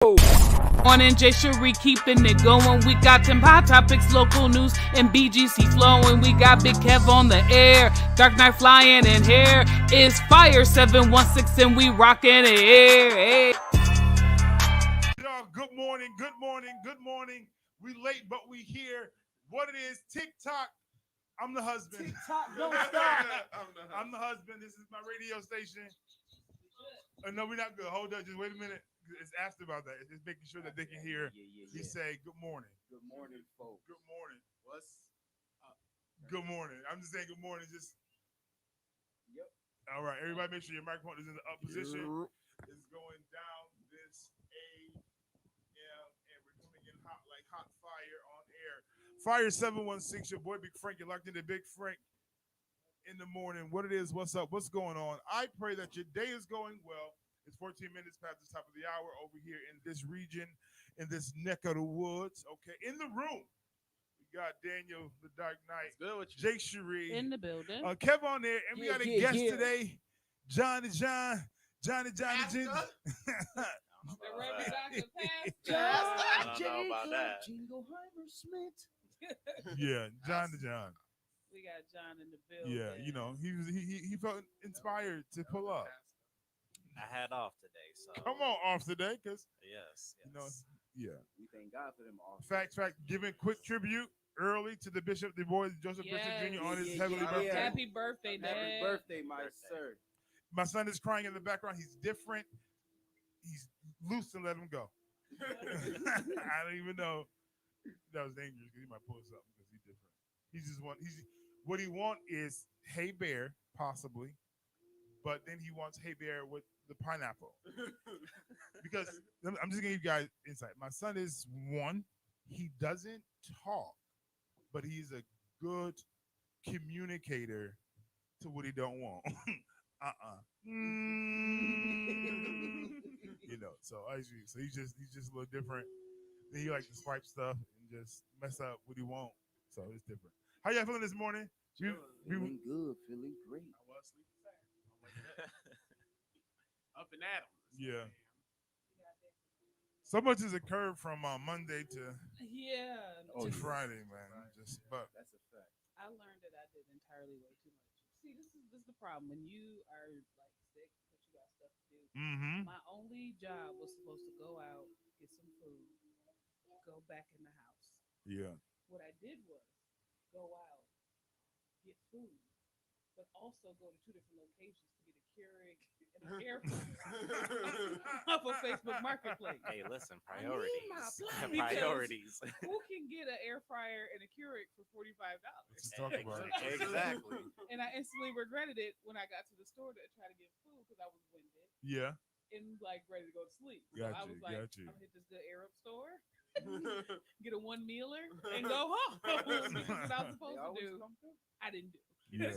Morning, Jay Cherie keeping it going. We got them hot topics, local news, and BGC flowing. We got Big Kev on the air, Dark Knight flying in here. It's Fire 716 and we rocking it here. Hey. Good morning, good morning, good morning. We late, but we here. What it is, TikTok. I'm the husband. TikTok, don't stop. I'm the husband. This is my radio station. No, we're not good. Hold up, just wait a minute. It's asked about that. It's making sure that they can hear. You say good morning. Good morning, folks. Good morning. What's up? Good morning. I'm just saying good morning. Just. Yep. All right. Everybody, make sure your microphone is in the up position. It's going down this AM, and we're coming in hot like hot fire on air. Fire 716. Your boy Big Frank. You're locked into Big Frank in the morning. What it is? What's up? What's going on? I pray that your day is going well. It's 14 minutes past the top of the hour over here in this region, in this neck of the woods. Okay, in the room, we got Daniel, the Dark Knight, Jay Cherie, In the building. Kev on there, and we got a guest today, Johnny John. The Reverend Dr. I Pastor. don't know about that. Jingleheimer Smith. Yeah, John. We got John in the building. Yeah, you know, he felt inspired to pull up. I had off today, so Come on off today, because yes. you know, yeah. We thank God for them all. Fact, giving quick tribute early to the Bishop, the boy Joseph Yes. Bishop Jr. on his Yeah, heavenly yeah, birthday. yeah. Happy birthday, Dad. Happy birthday, my sir. My son is crying in the background. He's different. He's loose and let him go. I don't even know. That was dangerous because he might pull us up because he's different. He's just what he want is Hey Bear, possibly, but then he wants Hey Bear with the pineapple. Because I'm just gonna give you guys insight. My son is 1. He doesn't talk, but he's a good communicator to what he don't want. You know, so he's just a little different. Then he likes to swipe stuff and just mess up what he want. So it's different. How y'all feeling this morning? Feeling good, feeling great. I was sleeping fast. Up and at 'em. Yeah. So much has occurred from Monday to Friday, man. But That's a fact. I learned that I did entirely way too much. See, this is the problem. When you are like sick, but you got stuff to do. My only job was supposed to go out, get some food, go back in the house. yeah. What I did was go out, get food, but also go to 2 different locations to get a Keurig and an air fryer off of Facebook Marketplace. Hey, listen, priorities. Because Priorities. Who can get an air fryer and a Keurig for $45? Let's just talk about it. Exactly. And I instantly regretted it when I got to the store to try to get food because I was winded Yeah. and like ready to go to sleep. Got I you, was like, got you. I'm gonna hit this good Arab store, get a 1 mealer, and go home. Because what I was supposed to do, I didn't do. Yeah.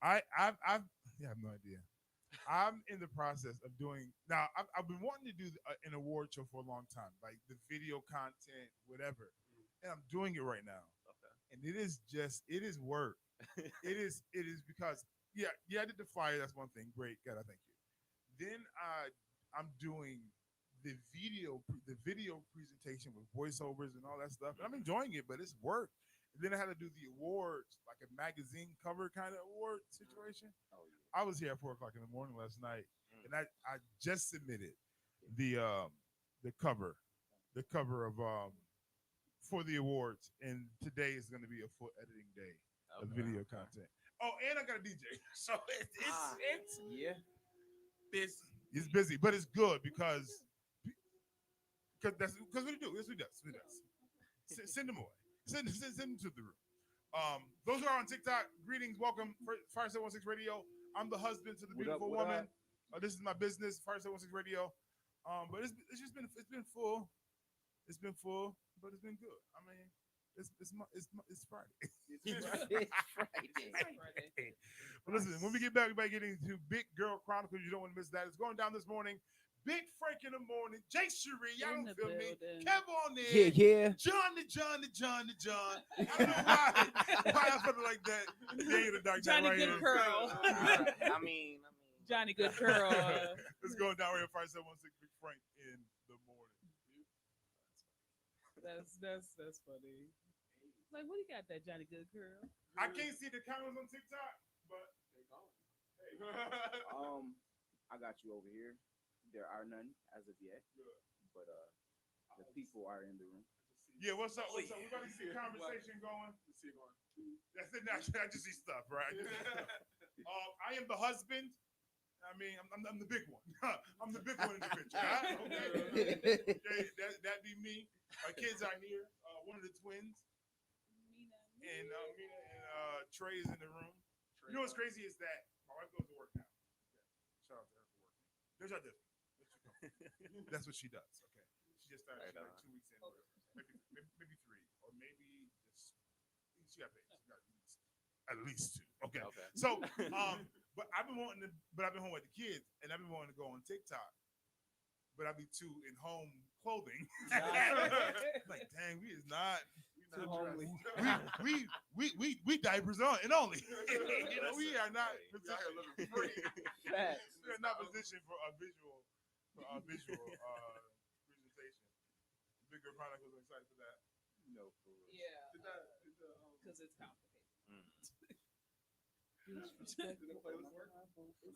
I have no idea. I'm in the process of doing now. I've been wanting to do an award show for a long time, like the video content, whatever, and I'm doing it right now. Okay. And it is work. it is because I did the flyer. That's one thing. Great, God, I thank you. Then I'm doing the video presentation with voiceovers and all that stuff. And I'm enjoying it, but it's work. And then I had to do the awards, like a magazine cover kind of award situation. Oh, yeah. I was here at 4:00 in the morning last night, and I just submitted the cover of for the awards, and today is going to be a full editing day of video content. Oh, and I got a DJ, so it's Busy. it's busy, but it's good because what we do. That's what he does. Send them away. Send them to the room. Those are on TikTok. Greetings, welcome, Fire 716 Radio. I'm the husband to the beautiful woman. This is my business, Fire 716 Radio. But it's full. It's been full, but it's been good. I mean, it's Friday. It's Friday. But listen, when we get back, we might get into Big Girl Chronicles. You don't want to miss that. It's going down this morning. Big Frank in the morning. Jay Cherie, y'all don't feel me. Kev on there. Yeah. John. I don't know why I felt like that. Daniel the Dark Knight Johnny right Good here. Curl. I mean. Johnny Good Curl. Let's go down here. 5716 Big Frank in the morning. That's funny. Like, what do you got that Johnny Good curl? I can't see the cameras on TikTok, but They gone. I got you over here. There are none as of yet, Good. but the people are in the room. Yeah, what's up? What's up? yeah. We gotta get the conversation going. Let's see it going. That's it. I just see stuff, right? I am the husband. I mean, I'm the big one. I'm the big one in the picture. Huh? Okay, that be me. My kids are here. One of the twins, and Mina and Trey is in the room. You know what's crazy is that my wife goes to work now. Okay. Shout out to her for working. There's our difference. That's what she does. Okay. She just started. She's like 2 weeks in. Maybe 3, or maybe just she got paid. She got at least 2. Okay. So, but I've been home with the kids, and I've been wanting to go on TikTok, but I be too in home clothing. Like, dang, we is not. Too homely. We diapers on and only. You know, we are not positioned. Facts. We are not positioned for a visual presentation. Bigger Chronicles are excited for that. No, for real. Yeah, because it's complicated.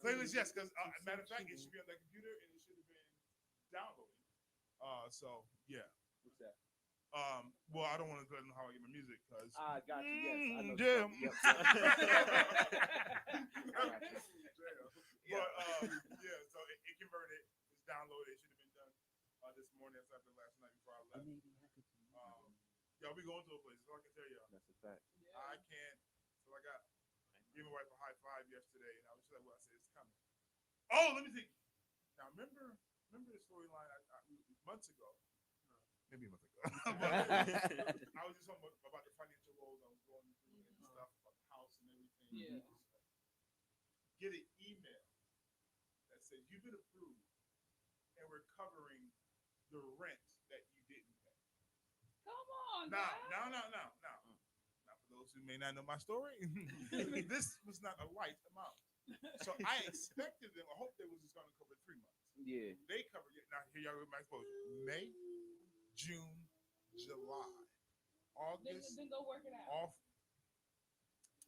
Playlist, yes, because matter of fact, it should be on that computer and it should have been downloaded. So yeah. What's that? Well, I don't want to tell them how I get my music because. I got you. Yes, I know. Jam. Yep. But yeah, so it converted. It's downloaded. It should have been done this morning. That's after last night before I left. Y'all be going to a place. That's all I can tell y'all. That's a fact. I can't. So I got gave my wife a high five yesterday, and I was like, "Well, I said it's coming." Oh, let me think. Now remember the storyline months ago. Maybe a month ago. I was just talking about the financial woes I was going through and stuff about the house and everything. Yeah. Get an email that said you've been approved and we're covering the rent that you didn't pay. Come on, Now, guys. now, for those who may not know my story, this was not a light amount. So I expected them. I hope they was just going to cover 3 months. Yeah. They covered it. Now here y'all go with my exposure. May, June, July, August, Then go work it out. off.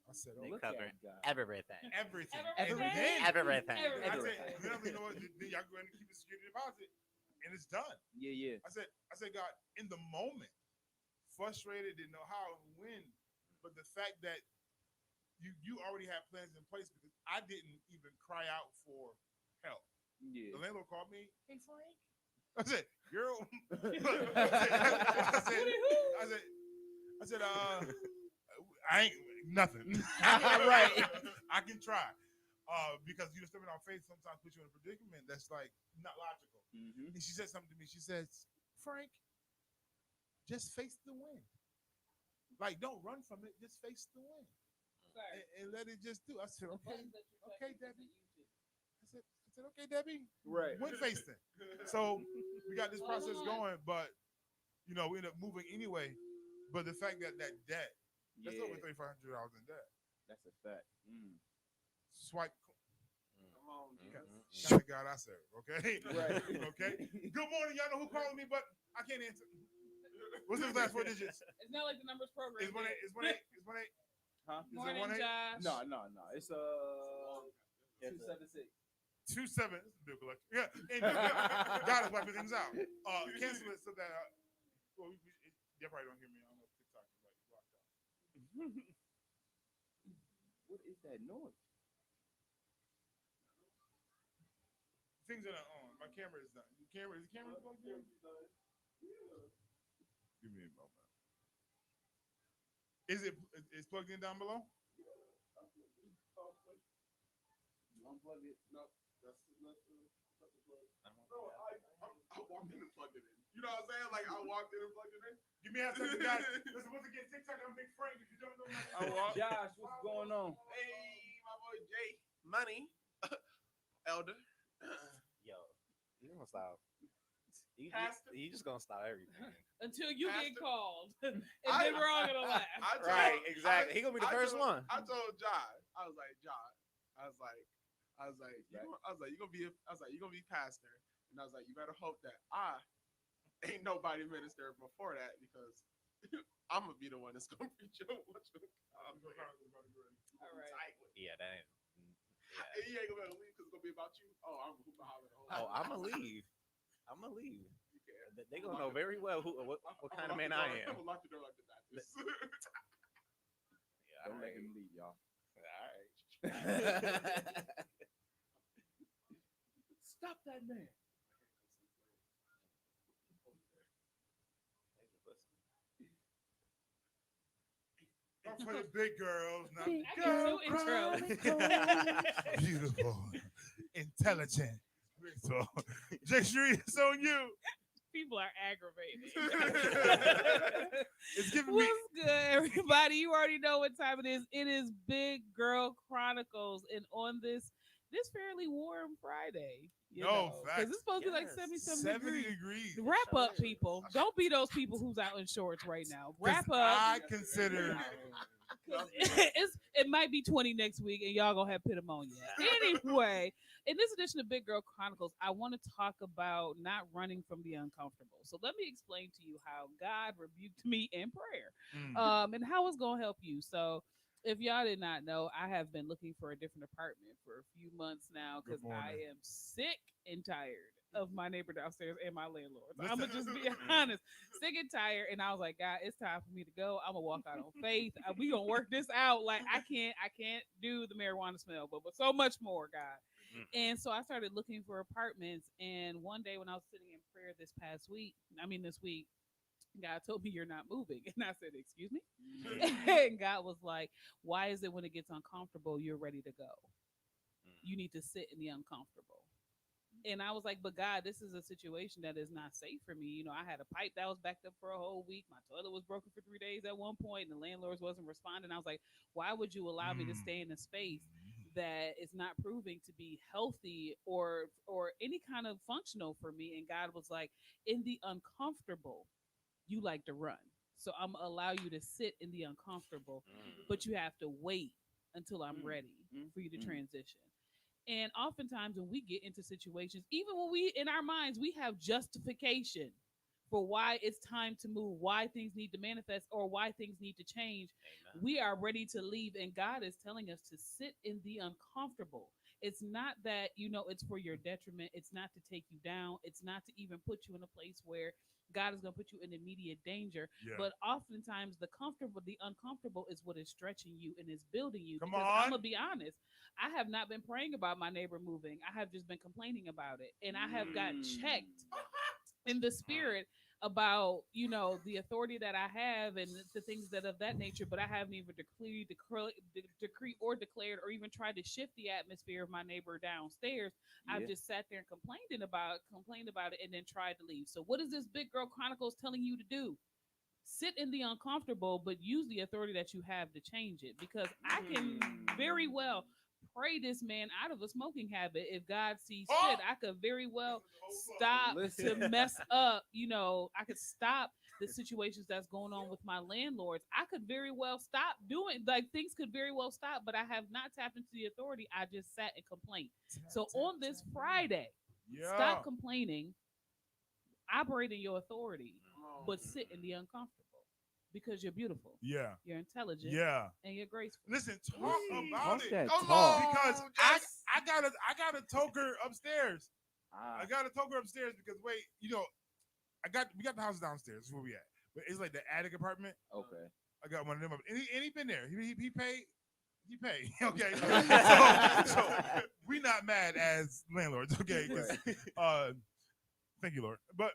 I said, They oh, Look at covered God. everything. everything. Everything? And then Everything. I said, Everything. then you know what? Then y'all go ahead and keep a security deposit, and it's done. Yeah. I said, God, in the moment, frustrated, didn't know how and when, but the fact that you already had plans in place because I didn't even cry out for help. Yeah. The landlord called me, hey Frank. I said, girl. I said, I ain't nothing. Right. I can try. Because stepping on faith sometimes puts you in a predicament that's like not logical. Mm-hmm. And she said something to me. She says, Frank, just face the wind. Like, don't run from it. Just face the wind. And let it just do. I said, okay, Debbie. I said, okay, Debbie. Right. Wind face then. So we got this process going, but we end up moving anyway. But the fact that debt, that's over $3,500 in debt. That's a fact. Mm. Swipe. Come on, Jesus. Kind of God I serve, okay? Right. Okay. Good morning. Y'all know who calling me, but I can't answer. What's his last 4 digits? It's not like the numbers program. It's 1-8. It's 1-8. It's 1-8. Huh? Is it Morning, 1-8? Josh. No. It's 276. 2-7. This is bill collector. Yeah. And God is wiping things out. Cancel it so that. Well, you probably don't hear me. I don't know if TikTok is like blocked out. What is that noise? Things are not on. My camera is done. Is the camera plugged in? Give me a moment. Is it's plugged in down below? Unplug it. No, that's the plug. No, I walked in and plugged it in. You know what I'm saying? Like I walked in and plugged it in. Give me a second, guys. Listen, once again, TikTok, I'm Big Frank. If you don't know my Josh, what's going on? Hey, my boy Jay Money, Elder. Yo, you gonna stop? Pastor? You just gonna stop everything. Until you get Pastor? called. And then we're all going to laugh. Right, exactly. He gonna be the first one. I told John, I was like, you gonna be pastor. And And I was like, you better hope that I ain't nobody minister before that because I'm gonna be the one that's gonna preach your All right. Yeah, that ain't. And you ain't gonna be able to leave because it's gonna be about you. Oh, I'm Oh, I'm gonna leave. I'm gonna leave. They gonna know very well what kind of man I am. I'm gonna lock the door like the Baptist. Yeah, Don't let alright. him leave, y'all. Alright. Stop that man. Not for the big girls, not I the get two girl intros. beautiful, intelligent. So, Jay Shree, it's on you. People are aggravated. It's giving me. What's good, everybody? You already know what time it is. It is Big Girl Chronicles, and on this fairly warm Friday, because facts. it's supposed to be like Yes. 77 70 degrees. degrees. Wrap up, people. Don't be those people who's out in shorts right now. Wrap 'Cause up. I consider. 'Cause it might be 20 next week, and y'all gonna have pneumonia. Anyway, in this edition of Big Girl Chronicles, I want to talk about not running from the uncomfortable. So let me explain to you how God rebuked me in prayer, and how it's gonna help you. So, if y'all did not know, I have been looking for a different apartment for a few months now Good because I morning. am sick and tired of my neighbor downstairs and my landlord. So I'm Listen. gonna just be honest, sick and tired. And I was like, God, it's time for me to go. I'm gonna walk out on faith. We gonna work this out. Like I can't do the marijuana smell, but so much more, God. And so I started looking for apartments. And one day when I was sitting in prayer this week, God told me you're not moving. And I said, excuse me? And God was like, why is it when it gets uncomfortable, you're ready to go? You need to sit in the uncomfortable. And I was like, but God, this is a situation that is not safe for me. You know, I had a pipe that was backed up for a whole week. My toilet was broken for 3 days at one point, and the landlords wasn't responding. I was like, why would you allow me to stay in a space that is not proving to be healthy or any kind of functional for me? And God was like, in the uncomfortable, you like to run. So I'm gonna allow you to sit in the uncomfortable, but you have to wait until I'm ready for you to transition. And oftentimes when we get into situations, even when we in our minds, we have justification for why it's time to move, why things need to manifest, or why things need to change. Amen. We are ready to leave, and God is telling us to sit in the uncomfortable. It's not that, it's for your detriment. It's not to take you down. It's not to even put you in a place where God is going to put you in immediate danger. Yeah. But oftentimes the uncomfortable is what is stretching you and is building you. Come because on. I'm going to be honest. I have not been praying about my neighbor moving. I have just been complaining about it. And I have got checked in the spirit about, the authority that I have and the things that of that nature, but I haven't even decree or declared or even tried to shift the atmosphere of my neighbor downstairs. Yeah. I've just sat there and complained about it and then tried to leave. So what is this Big Girl Chronicles telling you to do? Sit in the uncomfortable, but use the authority that you have to change it, because I can very well pray this man out of a smoking habit if God sees fit. I could very well stop Listen. to mess up. I could stop the situations that's going on with my landlords. I could very well stop doing, like, things could very well stop, but I have not tapped into the authority. I just sat and complained. So on this Friday, stop complaining, operate in your authority, but sit in the uncomfortable, because you're beautiful, Yeah. you're intelligent, Yeah. and you're graceful. Listen, talk about Talk it. that Come talk. on, Because Jess. I got a toker upstairs. Ah, I got a toker upstairs because we got the house downstairs. That's where we at. But it's like the attic apartment. okay. I got one of them up. And he been there. He paid. He paid. Okay. So we not mad as landlords. Okay. 'Cause, thank you, Lord. But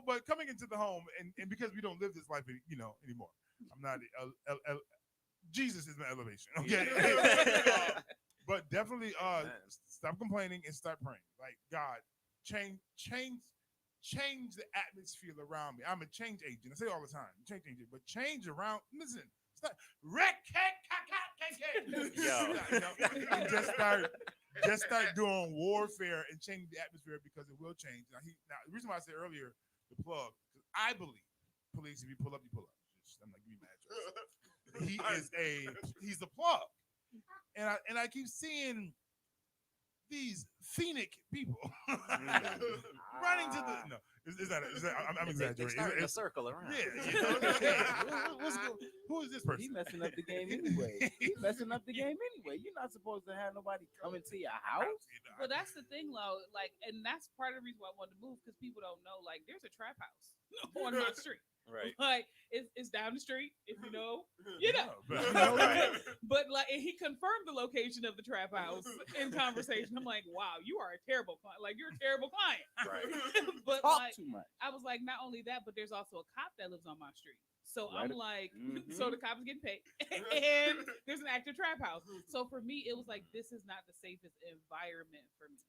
but coming into the home and because we don't live this life, anymore. I'm not. Jesus is my elevation. Okay. But definitely, stop complaining and start praying. Like, God, change the atmosphere around me. I'm a change agent. I say it all the time, change agent. But change around. Listen, start and just start doing warfare and change the atmosphere, because it will change. Now, the reason why I said earlier the plug, because I believe police, if you pull up, you pull up. I'm like, give me my address. He's the plug, and I keep seeing these scenic people running to the no. Is that? I'm They exaggerating. start in a It's- circle around. yeah, you know, hey, who is this person? He messing up the game anyway. He messing up the game anyway. You're not supposed to have nobody coming to your house. But that's the thing, though. Like, and that's part of the reason why I wanted to move because people don't know. Like, there's a trap house on my street. Right. Like, it's down the street. If you know, you know. No, but- But like, and he confirmed the location of the trap house in conversation. I'm like, wow, you are a terrible client. Like, you're a terrible client. Right. But Talk like, too much. I was like, not only that, but there's also a cop that lives on my street. So Right. I'm like, Mhm. so the cop is getting paid, and there's an active trap house. So for me, it was like, this is not the safest environment for me.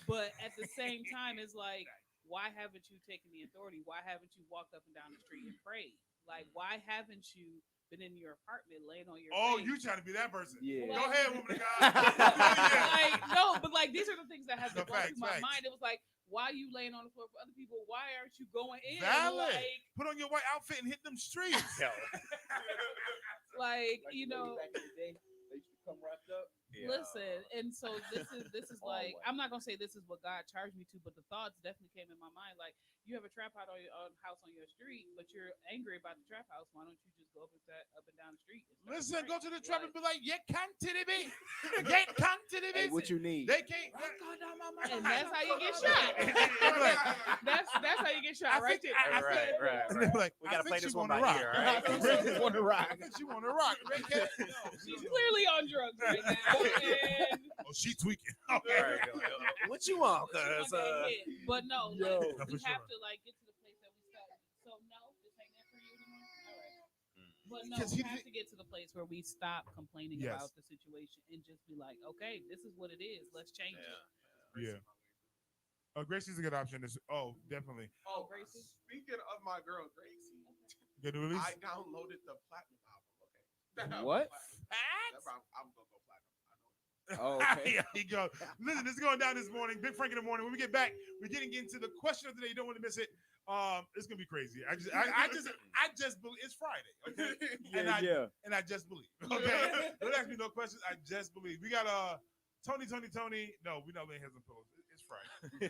But at the same time, it's like, why haven't you taken the authority? Why haven't you walked up and down the street and prayed? Like, why haven't you been in your apartment laying on your Oh, face? you trying to be that person? Yeah. Go ahead, woman of God. Like, no, but like these are the things that have No, been going facts, through my facts. mind. It was like, why are you laying on the floor for other people? Why aren't you going in? Valid. Like, Put on your white outfit and hit them streets. Yo. like, Like you know, back in the day, they used to come wrapped up. Yeah. listen. And so this is like, Always. I'm not gonna say this is what God charged me to, but the thoughts definitely came in my mind. Like, you have a trap house on your house on your street, but you're angry about the trap house. Why don't you just go up and down the street? and start Listen, go to the praying? trap and be like, "You can't tell me, you can't tell Hey, me." what you need? They can't. And that's how you get shot. That's how you get shot right there. Right. We gotta play this one by ear, all right? Just want to rock. I think she want to rock. They can't. She's clearly on drugs right now. And Oh, she tweaking. All right, yo. What you want? she Cause gonna get hit. But no, Yo. like, we For have sure. to like get to the place that we started. So no, this ain't that for you anymore. All right. But no, 'Cause we he have did- to get to the place where we stop complaining Yes. about the situation and just be like, okay, this is what it is. Let's change it. Yeah. Oh, Gracie's a good option. Definitely. Oh, Gracie? speaking of my girl Gracie, Good release. I downloaded the platinum album. Okay. What? That's why I'm gonna go platinum. Oh, okay. Yeah, he go. Listen, this is going down this morning. Big Frank in the morning. When we get back, we're getting into the question of the day. You don't want to miss it. It's gonna be crazy. I just believe it's Friday. Okay? Yeah, And I just believe. Okay. Don't ask me no questions. I just believe. We got Tony. No, we're not laying heads on pillows. It's Friday.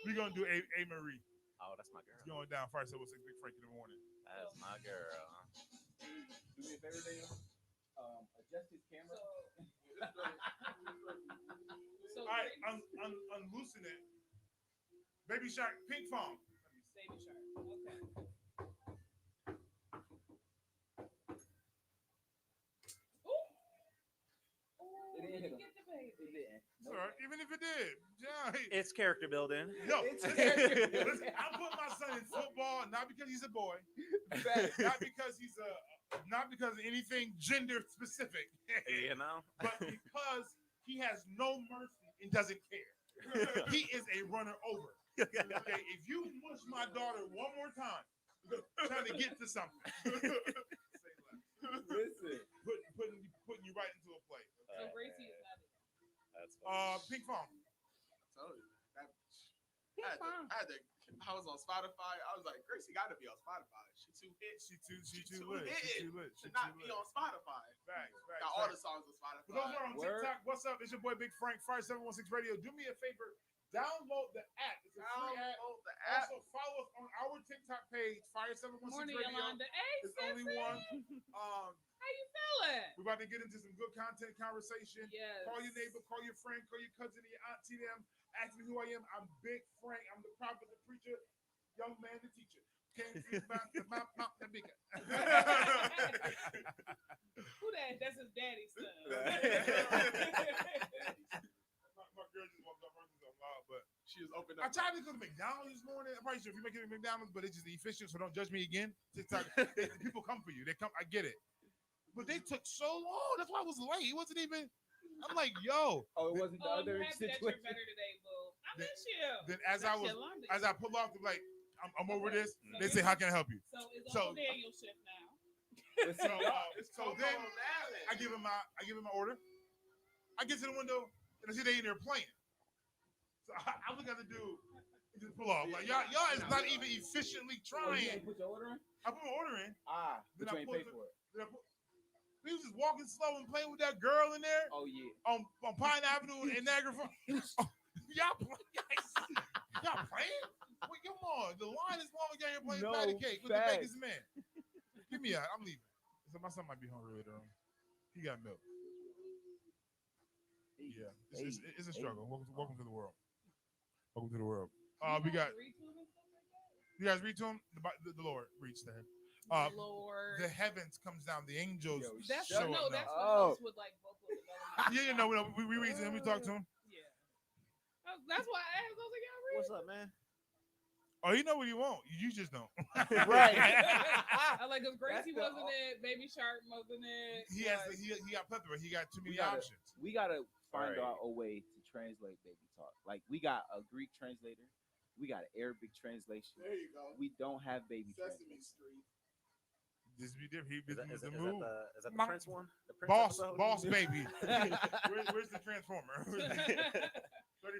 We're gonna do a Marie. Oh, that's my girl. It's going down. Fire 706 Big Frank in the morning. That's my girl. Do me a favor, Daniel. Adjust his camera. So All right, unloosen it. Baby Shark, pink phone. Baby shark. Okay. It didn't hit him. Get the baby. It didn't. It's all right, even if it did. Yeah, It's character building. yo, It's- listen, I put my son in football not because he's a boy, not because of anything gender specific, You know? but because he has no mercy and doesn't care. He is a runner over. Okay, if you mush my daughter one more time, trying to get to something, Listen. putting you right into a play. So Gracie is not it. That's funny. Pink phone. So I was on Spotify. I was like, Gracie got to be on Spotify. She too hit. She too too lit. lit She too lit. to not be on Spotify. Facts. Got all the songs on Spotify. For those who are on Word. TikTok, what's up? It's your boy Big Frank, Fire 716 Radio. Do me a favor, download the app. It's a free app. Download the app. Also follow us on our TikTok page, Fire 716 Morning, Radio. Yolanda. Hey, It's only sissy. one. How you feeling? We're about to get into some good content conversation. Yes. Call your neighbor, call your friend, call your cousin, your auntie, them. Ask me who I am. I'm Big Frank. I'm the prophet, the preacher, young man, the teacher. Came through the bigger. Who that? That's his daddy's son. My girl just walked up running so loud, but She was opened I up. tried to go to McDonald's this morning. I'm probably sure if you make it at McDonald's, but it's just efficient, so don't judge me again. TikTok, people come for you. They come. I get it, but they took so long. That's why I was late. It wasn't even. I'm like, yo. Oh, it wasn't the Oh, other I'm happy that you're situation. better today, boo. I Then- miss you. Then as I That's was, Yolanda. as I pull off, they're like, I'm over this. So They say, how can I help you? So it's so- all Daniel's shift now. So, It's so Coco then Nally. I give him my order. I get to the window and I see they in there playing. So I look at the dude and just pull off. Like y'all is not even efficiently Oh, you trying. ain't put your order in? I put my order in. Ah, Then but I you ain't pulled pay the- for it. Then I put, He was just walking slow and playing with that girl in there Oh yeah. on Pine Avenue in Niagara Falls. Y'all playing? Wait, come on. The line is long. Y'all here playing No, patty cake with facts. the Vegas man. Give me out. I'm leaving. So my son might be hungry later on. He got milk. Yeah, it's a struggle. Welcome to the world. Welcome to the world. We got. You guys read to him. The Lord reached to him. Lord. The heavens comes down. The angels That's show no. up That's now. what helps with like vocal development. Yeah, we read to him. We talk to him. Yeah. That's why I asked. I was like, y'all read. What's up, man? Oh, you know what he want. You just don't. Right. I like because Gracie That's wasn't it. Baby Shark wasn't it. He got plethora. He got too many options. We gotta find Right. out a way to translate baby talk. Like we got a Greek translator, we got an Arabic translation. There you go. We don't have baby Sesame translation. Street. This be different. He Is that, was is, the that, is, move. that the, is that the Ma- Prince one? The Prince episode? Boss baby. Where's the transformer? 30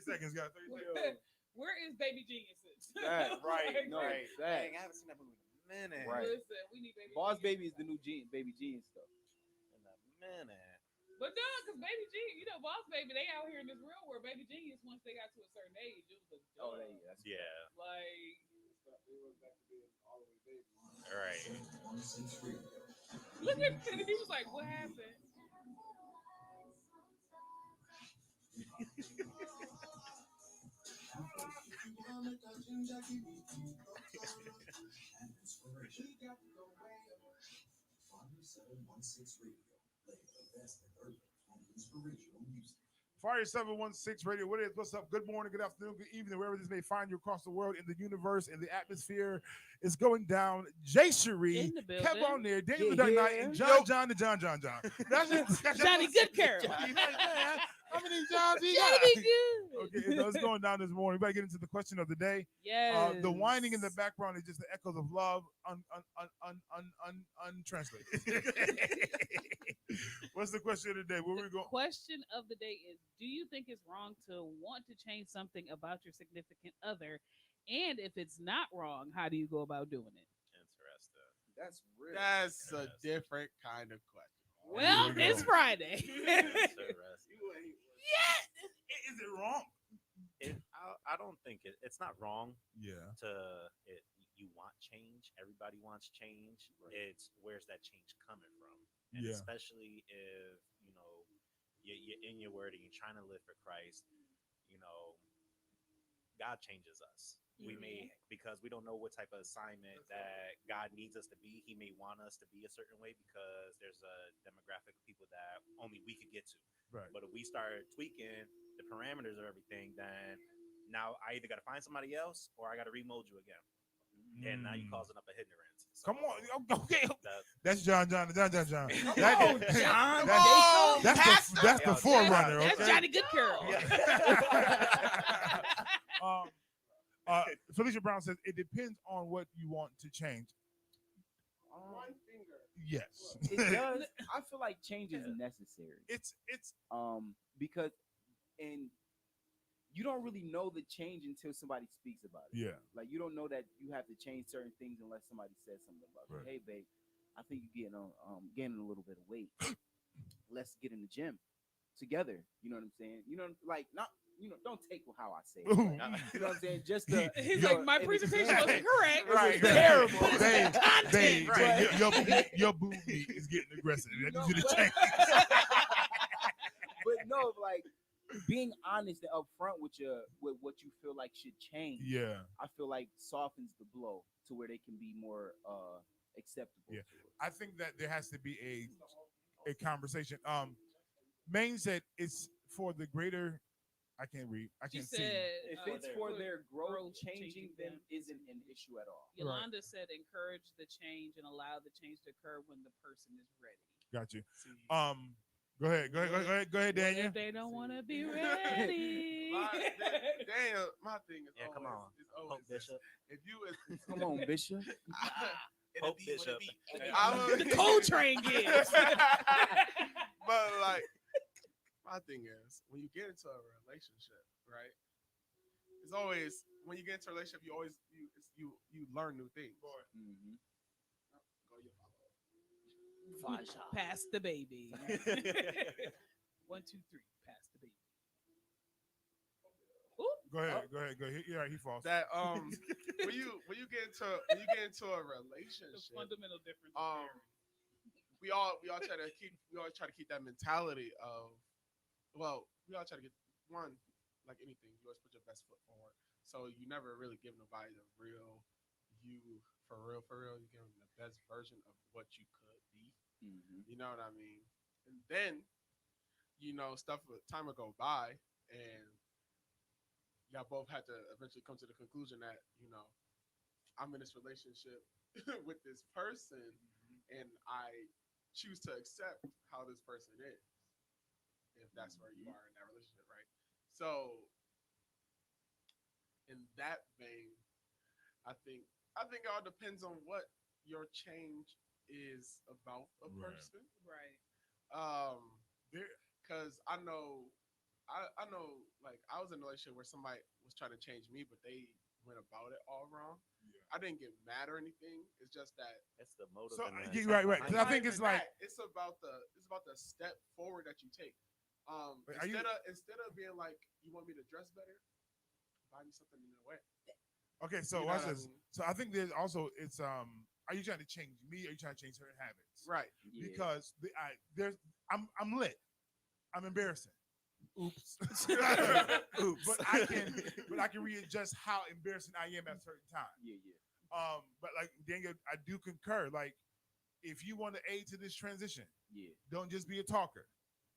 seconds, guys. 30 seconds. Where is Baby Geniuses? That, Like, No, Right. facts. Dang, I haven't seen that movie in a minute. Right. Listen, we need Baby Boss Genius. baby is the new baby genius stuff. In a minute. But no, because Baby Genius, Boss Baby, they out here in this real world. Baby Genius, once they got to a certain age, it was a Oh, dub. that's Yeah. Like, They went back to being all the way baby. All right. look at him. He was like, what happened? Fire 716 Radio. What is? What's up? Good morning, good afternoon, good evening, wherever this may find you across the world, in the universe, in the atmosphere. It's going down. Jay Cherie, In the building. Kev on there, Daniel Yeah, the Dark Knight, yeah. and John the John. That's Johnny Goodcarroll. How many Johns he got? Johnny Good. Okay, so it's going down this morning. We better get into the question of the day. Yes. The whining in the background is just the echoes of love, untranslated. What's the question of the day? Where we The going? question of the day is: do you think it's wrong to want to change something about your significant other? And if it's not wrong, how do you go about doing it? Interesting. That's real. That's a different kind of question. Well, Here we it's go. Friday. Interesting. Is it wrong? I don't think it's not wrong Yeah. you want change. Everybody wants change. Right. It's where's that change coming from? And Yeah. especially if you're in your word and you're trying to live for Christ, God changes us. We may, because we don't know what type of assignment that God needs us to be. He may want us to be a certain way because there's a demographic of people that only we could get to. Right. But if we start tweaking the parameters of everything, then now I either got to find somebody else or I got to remold you again. And now you're causing up a hindrance. So Come on. Okay. that- That's John. John. That's Come the forerunner. That's Okay. Johnny Goodcarroll. Felicia Brown says it depends on what you want to change. One finger. Yes. It does. I feel like change is necessary. It's Because you don't really know the change until somebody speaks about it. yeah. Like you don't know that you have to change certain things unless somebody says something about it. Right. Hey, babe, I think you're gaining a little bit of weight. Let's get in the gym together. You know what I'm saying? Don't take how I say it. Like, you know what I'm saying? Just He's Yo, like, my it was presentation bad. wasn't correct. Right. terrible. But it's Babe, the content. babe, your booty is getting aggressive. I need you to change. But no, like being honest and upfront with what you feel like should change. Yeah. I feel like softens the blow to where they can be more acceptable. Yeah. to it. I think that there has to be a conversation. Maine said it's for the greater. I can't read. I She can't said, see. If it's for their growth, changing changing them. them isn't an issue at all. Yolanda said, encourage the change and allow the change to occur when the person is ready. Got you. Go ahead, What Daniel. if they don't want to be ready? Damn, my thing is Yeah, come on. It's Pope always this. Bishop. If you is Come on, Bishop. it'll Pope be what Bishop. it be. The Coltrane gives. But like, my thing is, when you get into a relationship, right? It's always when you get into a relationship, you learn new things. Mhm. Go to your follow-up. Pass the baby. 1, 2, 3. Pass the baby. Ooh. Go ahead. Yeah, he falls. That when you get into a The relationship, fundamental difference. we all try to keep that mentality of, well, we all try to get one, like anything, you always put your best foot forward. So you never really give nobody the real you for real. You give them the best version of what you could be. Mhm. You know what I mean? And then, time will go by, and y'all both had to eventually come to the conclusion that, I'm in this relationship with this person, and I choose to accept how this person is, if that's where you are in that relationship, right? So, in that vein, I think it all depends on what your change is about a Right. person. Right. Because I know, like, I was in a relationship where somebody was trying to change me, but they went about it all wrong. Yeah. I didn't get mad or anything. It's just that It's the motive. So, and the yeah, intent right. behind 'Cause it. I think it's not even like- that. it's about the step forward that you take. Wait, are you- Instead of being like, you want me to dress better, buy me something in a way. Okay, so You know watch what I this. mean? So I think there's also are you trying to change me? Or are you trying to change certain habits? Right. Yeah. Because I'm lit. I'm embarrassing. Oops. Oops. But I can readjust how embarrassing I am at certain times. Yeah. But like Daniel, I do concur. Like, if you want to aid to this transition, Yeah. don't just be a talker.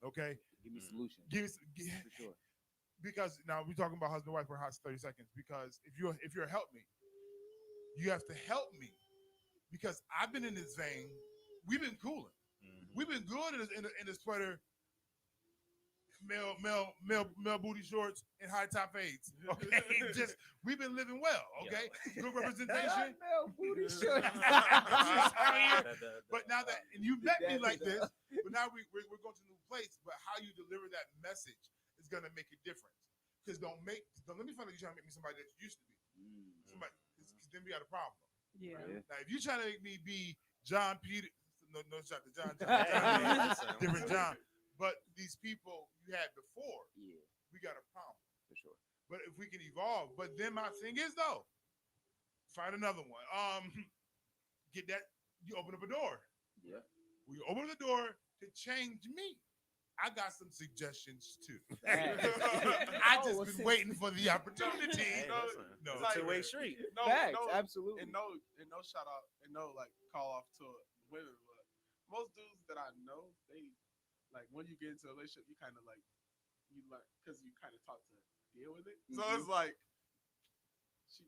Okay, Give me solutions. For sure. Because now we're talking about husband and wife for hot 30 seconds. Because if you're help me, you have to help me. Because I've been in this vein. We've been cooling. Mhm. We've been good in the sweater, male booty shorts, and high top fades. Okay, just we've been living well. Okay, good representation. Booty shorts. But now that and you met me like this, but now we're going to a new place. But how you deliver that message is gonna make a difference. Because don't let me find out you trying to make me somebody that you used to be. Somebody, because then we got a problem. Yeah. Now, if you're trying to make me be John Peter, no shot to John, different John. But these people you had before, Yeah, we got a problem. for sure. But if we can evolve, but then my thing is though, find another one. Get that. You open up a door. Yeah. We open the door to change me. I got some suggestions too. Facts. I just been waiting for the opportunity. Hey, listen, No, it's a two-way street. Facts, absolutely. And no shout out and no like call off to women, but most dudes that I know, they like when you get into a relationship, you kind of like you learn because you kind of taught to deal with it. So Mhm. it's like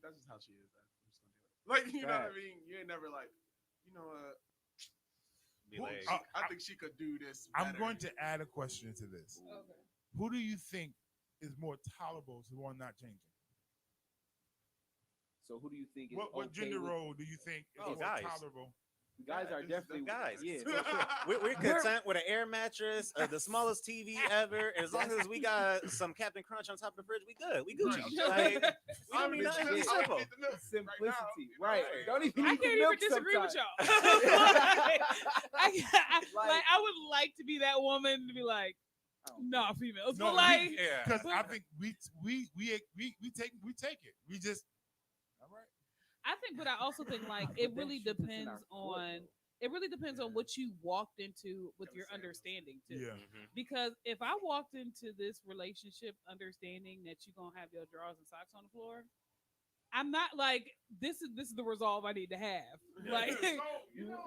that's just how she is. I'm just gonna deal with it. Like you know what I Facts. mean? You ain't never like Be Who- like, I think she could do this. I'm better. going to add a question to this. Okay. Who do you think is more tolerable to one not changing? So who do you think is What okay gender with- role do you think is Oh, more guys. tolerable? Guys are It's definitely guys. Yeah, for sure. we're content with an air mattress, the smallest TV ever. As long as we got some Captain Crunch on top of the fridge, we good. We Gucci. Right. Like, we don't need nothing. It's simple. Simplicity, right? Don't even. I need the can't even milk disagree with sometimes. y'all. Like- I would like to be that woman to be like, I don't no, females, No, but like, Yeah. Because I But- think we take it. We just all right. I think, but I also think like But it that really shit is in our depends blood, on. though. It really depends on Yeah. what you walked into with Gotta your say this. understanding too. Yeah. Mhm. Because if I walked into this relationship understanding that you're gonna have your drawers and socks on the floor, I'm not like this is the resolve I need to have. Like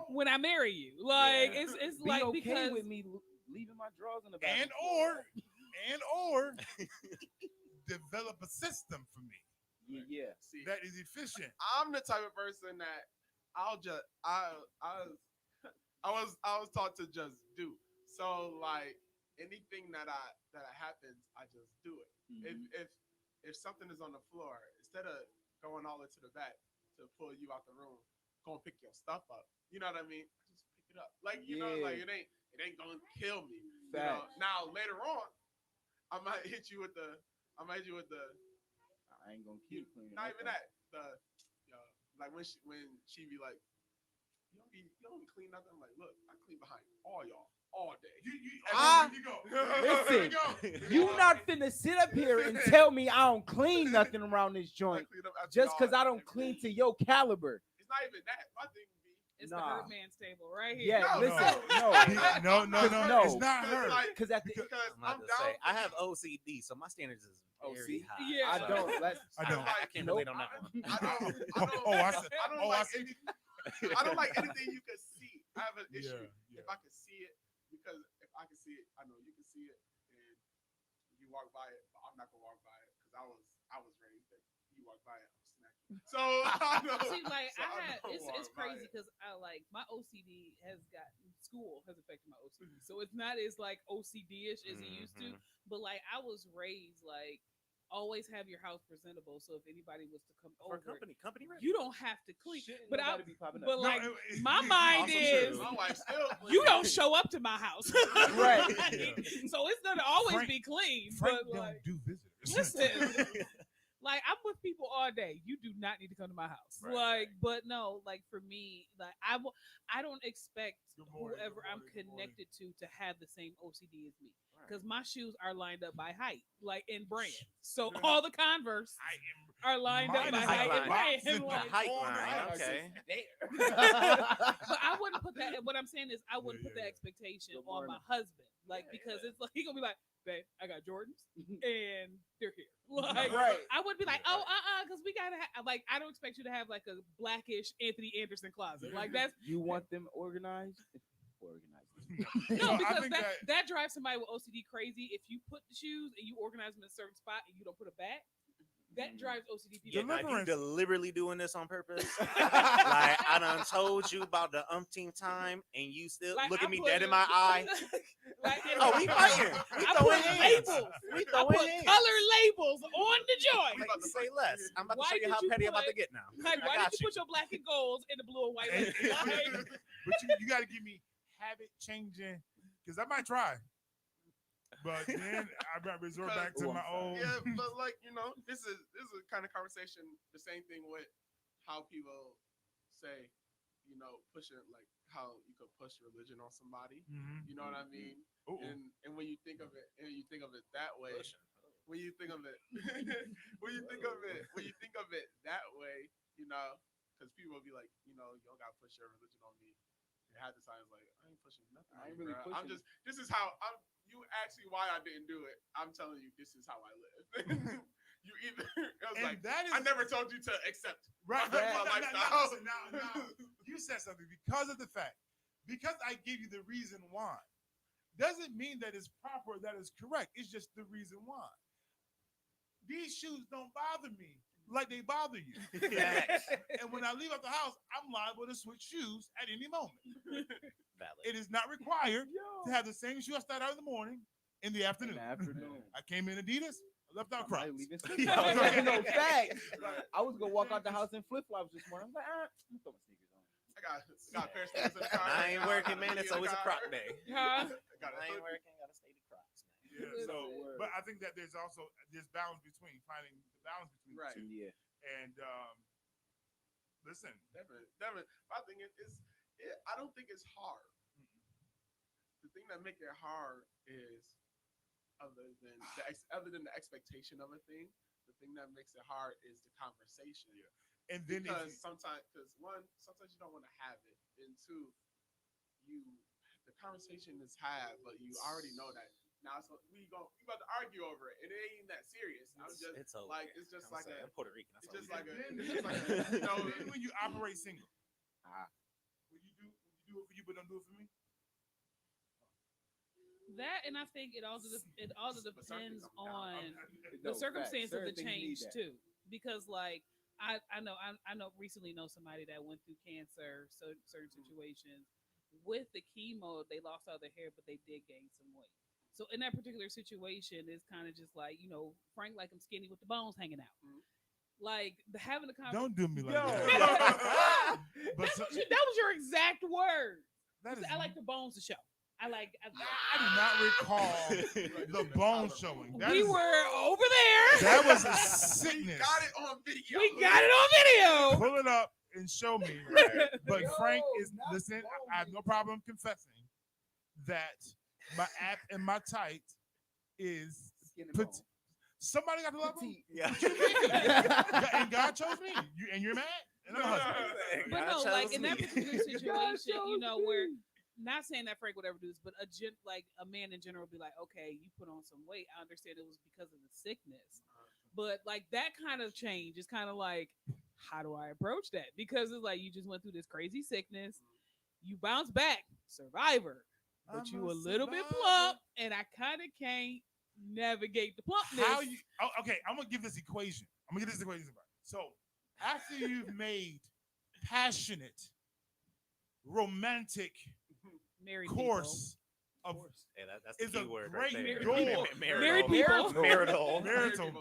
when I marry you. Like Yeah. it's Be like okay because with me leaving my drawers in the bathroom. And or develop a system for me yeah. See, that is efficient. I'm the type of person that I was taught to just do. So like anything that happens, I just do it. Mhm. If something is on the floor, instead of going all the way to the back to pull you out the room, go and pick your stuff up. You know what I mean? Just pick it up. Like you know, Yeah. like it ain't gonna kill me. You know? Facts. Now later on, I might hit you with the I ain't gonna keep cleaning. not up even there. that. Like when she be like, you don't be clean nothing. I'm like, look, I clean behind all y'all all day. Ah, you go. listen, go. You not finna sit up here and tell me I don't clean nothing around this I joint clean up after just y'all because I don't every clean day. to your caliber. It's not even that. My thing would be. It's Nah. the hurt man's table right here. Yeah, No, listen, No, No. it's not her. because at the Because I'm about I'm to down. say, I for have you. OCD, so my standards is Oh, very see? high. Yeah. I so don't. Let's, I don't. I can't relate on that one. I don't Oh, I like see. any, I don't like anything you can see. I have an issue Yeah. if I can see it, because if I can see it, I know you can see it, and you walk by it, but I'm not gonna walk by it because I was raised that you walk by it, I'm snacking. So I know. See, like so I had, don't it's walk by crazy it. because I like my OCD has gotten school has affected my OCD, so it's not as like OCD-ish as it used to. But like I was raised like always have your house presentable, so if anybody was to come For over, company ready. you don't have to clean. shit, But I, nobody be popping up. but like it- my mind Also is. true. My wife still. You don't show up to my house, Right. So it's gonna always Frank- be clean. Frank but like, don't do visitors. listen, like I'm with people all day. You do not need to come to my house. Right, Like, but no, like for me, like I don't expect Good morning, whoever good I'm morning, good morning. connected to have the same OCD as me, because my shoes are lined up by height, like in brand. So all the Converse are lined up Mine by is height like and brand. boxing The Like, height on line, ice. okay. but I wouldn't put that. What I'm saying is, I wouldn't Yeah, put yeah, that yeah. expectation Good on my morning. husband, like Yeah, because yeah. it's like he gonna be like, "Babe, I got Jordans and they're here." Like, Right. I would be like, Yeah, "Oh, because we gotta like, I don't expect you to have like a blackish Anthony Anderson closet. Like that's You want them organized? Organized. no, I because think that drives somebody with OCD crazy. If you put the shoes and you organize them in a certain spot and you don't put it back, that drives OCD Yeah, people. now, if you Deliverance. deliberately doing this on purpose, like I done told you about the umpteenth time, and you still Like, look I at me put- dead in my eye. Like, Oh, we fighting. We I throwing put hands. labels. We I throwing put hands. color labels on the joint. I'm about to say less. I'm about to Why show you did how you petty I'm about to put- get now. Like, I why got did you put your black and golds in the blue and white? And- Like, but you got to give me habit changing, because I might try. But then I might resort back to Oh, I'm my sorry. old. Yeah, but like this is a kind of conversation. The same thing with how people say, pushing like how you could push religion on somebody. Mhm. You know what I mean? Ooh, ooh. And when you think of it, that way, when you think of it, when you think of it that way, because people will be like, you don't gotta push your religion on me. And half the time it's like, I ain't pushing nothing. I ain't on you, really bruh. I'm pushing. just. This is how I'm. You ask me why I didn't do it. I'm telling you, this is how I live. You either. It was And like, that is I never told you to accept right. my lifestyle. Listen, now, you said something because of the fact, because I give you the reason why, doesn't mean that it's proper, that is correct. It's just the reason why. These shoes don't bother me like they bother you. And when I leave out the house, I'm liable to switch shoes at any moment. Valid. It is not required to have the same shoe I started out in the morning in the afternoon. Afternoon. I came in Adidas, I left out I Crocs. might leave it. Yeah. No fact. I was gonna walk out the house in flip flops this morning. I'm like, I'm throw my sneakers on. I got a pair of sneakers in the car. I ain't working, man. It's always a croc day. huh? I ain't working. Gotta stay the crocs. Yeah, Good so, word. but I think that there's balance between finding the balance between Right. the two. Yeah. And listen, Devin, my thing is, I don't think it's hard. The thing that make it hard is other than the expectation of a thing. The thing that makes it hard is the conversation. and then if Because you, sometimes you don't want to have it, and two, the conversation is had, but you already know that. Now so we about to argue over it, and it ain't even that serious. It's over. It's just I'm like saying, a, I'm Puerto Rican. it's That's just all like we a, do. it's just like then when you operate single, Ah. would you do it for you but don't do it for me? That and I think it all depends on No, the circumstance facts. of the Certain things need change that. too, because like I recently know somebody that went through cancer, so certain situations with the chemo they lost all their hair, but they did gain some weight. So in that particular situation, it's kind of just like Frank, like I'm skinny with the bones hanging out. Mhm. Like having a conversation. Don't do me like Yo. that. But so, That was your exact word. that is, I like the bones to show. I I do not recall the bone showing. That we is- were over there. that was a we sickness. got it on video. We got it on video. Pull it up and and show me. Right. But Yo, Frank is not listen. show I have me. no problem confessing that my app and my tight is Skin and put. bone. Somebody got to love him. Petite. Yeah. And God chose me. And you're mad. And I'm a husband. But God no, like chose in that me. particular situation, you chose know, where me. not saying that Frank would ever do this, but like a man in general be like, okay, you put on some weight. I understand it was because of the sickness, but like that kind of change is kind of like, how do I approach that? Because it's like you just went through this crazy sickness, you bounce back, survivor, but I'm you a a little bit survivor. plump, and I kind of can't navigate the plumpness. How you? Oh, okay, I'm gonna give this equation. So after you've made passionate, romantic married course of Hey, that's the It's a key word great right there. door. Married people. Marital. marital,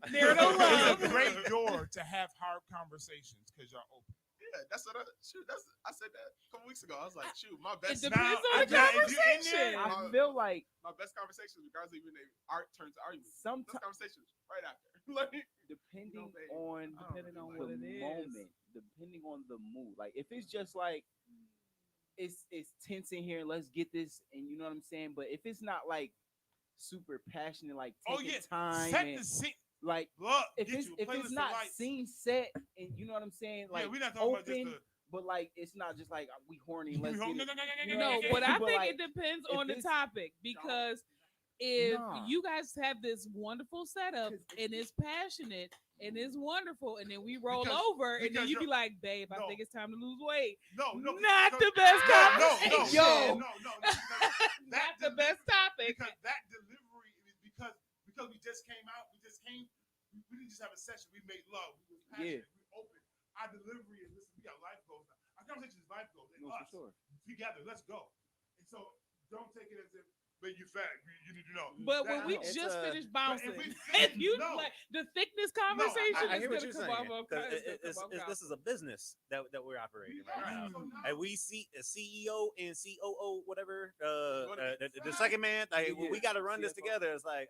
Marital love. it's a great door to have hard conversations because y'all open. Yeah, that's what I said that a couple weeks ago. I was like, shoot, my It best depends Now, on the if you- if you're in there, conversation. I feel like my best conversations, regardless of even they art turns to arguments. sometimes Those conversations right after. Like, depending babe, on Depending on the what it is. moment, depending on the mood. Like if it's just like it's tense in here, let's get this, and you know what I'm saying. But if it's not like super passionate, like Oh taking yeah, time, set and, the scene. like Look, if get it's you a if playlist it's of not lights. scene set, and you know what I'm saying, like yeah, we're not talking about open, just the. but like it's not just like we horny. No, Let's no, get no, it. no, no, You no, know No, what I'm but I saying? But, think like, it depends if on the it's- topic because if Nah. you guys have this wonderful setup 'Cause and it's passionate and it's wonderful, and then we roll Because- over and then because you be you're- like, babe, I No. think it's time to lose weight. no, Not because- the best no, conversation. Yo. no, because Not the best topic. because that delivery is because we just came out, we didn't just have a session, we made love, we was passionate, we open. Our delivery is listen, we got life goals now. Our conversation is life goals and No, us for sure. together, let's go. And so don't take it as if but you fat, you need to know. But That- when we It's just finished but if bouncing, we and finish- you no. like the thickness conversation I is hear what gonna you're come saying. off of 'Cause it's gonna come off this is a business that we're operating right Right. now. So now- And we see a CEO and COO, whatever, Wanna the get second man, like Yeah, we got to run this CFO. together. It's like,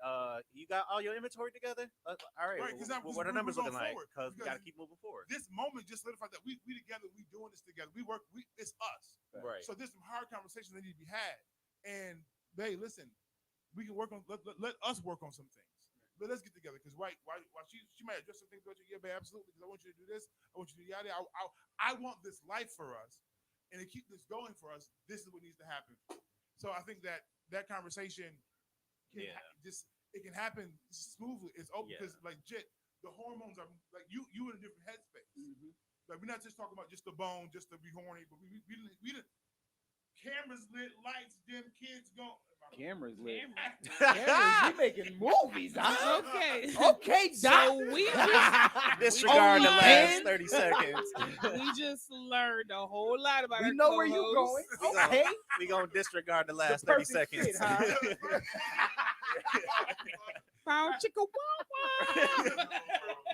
you got all your inventory together? All right, Right, 'cause that- what are the we- numbers we're looking going like? forward, Because we got to because keep moving forward. This moment just solidified that we together, we doing this together. It's us. Right. So there's some hard conversations that need to be had. And hey, listen, we can work on let us work on some things. But let's get together because why she might address some things about you. Yeah, babe, absolutely. Because I want you to do this. I want you to do yada. I want this life for us, and to keep this going for us. This is what needs to happen. So I think that conversation can Yeah. it can happen smoothly. It's open Yeah. because like Jit, the hormones are like you in a different headspace. Mm-hmm. Like we're not just talking about just the bone, just to be horny, but we didn't cameras lit, lights dim, kids go. Cameras lit. Cameras. Cameras, we making movies, huh? Okay. Okay, Doc. So we just Disregard the Oh, last man. 30 seconds. we just learned a whole lot about we our know where you co-hosts. going. Okay. We gonna disregard the last The 30 perfect seconds. fit, huh? Found chicka wow.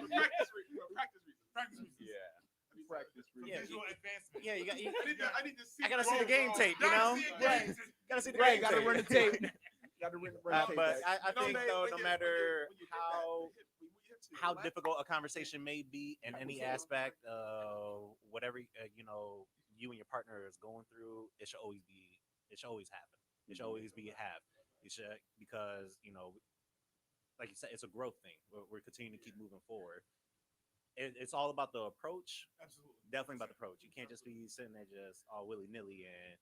practice reasons. Practice reasons. Practice For Yeah, visual advancement. Yeah, you got. I need to see. I gotta see the Bro, game bro. tape, you know. Right. Gotta see the Right, game gotta tape. run the tape. Gotta run the tape. But back. I think though, no matter how how difficult a conversation may be in any aspect, whatever you and your partner is going through, it should always happen. It should always be have. It should because like you said, it's a growth thing. We're continuing to keep moving forward. It's all about the approach. Absolutely. Definitely about the approach. You can't just be sitting there just all willy nilly and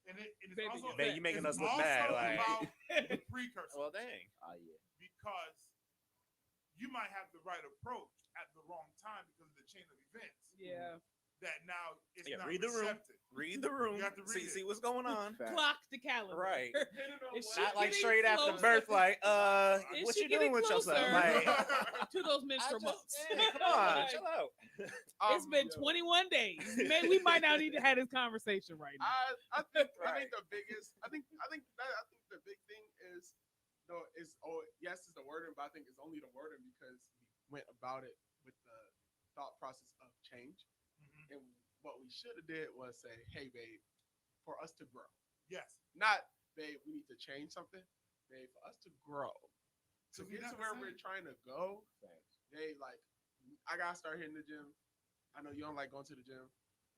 It's Baby, also, babe, you making it's us look bad. also Like, about the precursor. well, dang. Oh yeah. Because you might have the right approach at the wrong time because of the chain of events. Yeah. That now it's Yeah, not read the room. receptive. Read the room. You have to read See it. what's going on. Fact. Clock the calendar. Right. Is she Not like getting straight after closer? birth, like, Is what she you doing getting with yourself? closer? Like, To those menstrual months. come on, chill out. It's been 21 days. Maybe we might not need to have this conversation right now. I think Right. the biggest I think the big thing is yes it's the wording, but I think it's only the wording because we went about it with the thought process of change. Mhm. And what we should have did was say, hey babe, for us to grow. Yes. Not babe, we need to change something. Babe, for us to grow. To So we're get not to the where same. we're trying to go, they like I gotta start hitting the gym. I know you don't like going to the gym.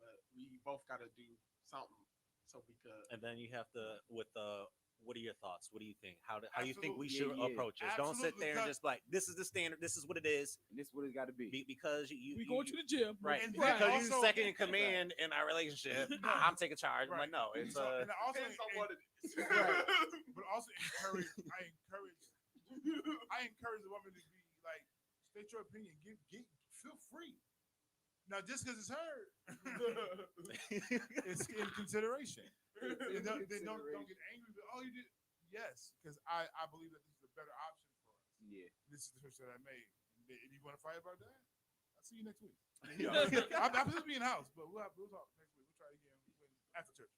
but we both got to do something so we could. And then you have to with the. What are your thoughts? What do you think? How do you think we Absolutely. should Yeah, yeah. approach this? Don't sit Absolutely, there and cut. just like this is the standard. This is what it is. And this is what it's got to be. Because you We go to the gym. right And because then you also- second in command in our relationship. I'm taking charge. I'm Right. like, no, it's So, and I also Depends on what it is. but also encourage. I encourage the woman to be like, state your opinion. Feel free. Now, just because it's heard, it's in consideration. And don't get angry. But, oh, you did. Yes, because I believe that this is a better option for us. Yeah. This is the choice that I made. If you want to fight about that, I'll see you next week. I'm just being house, but we'll talk next week. We'll try again after church.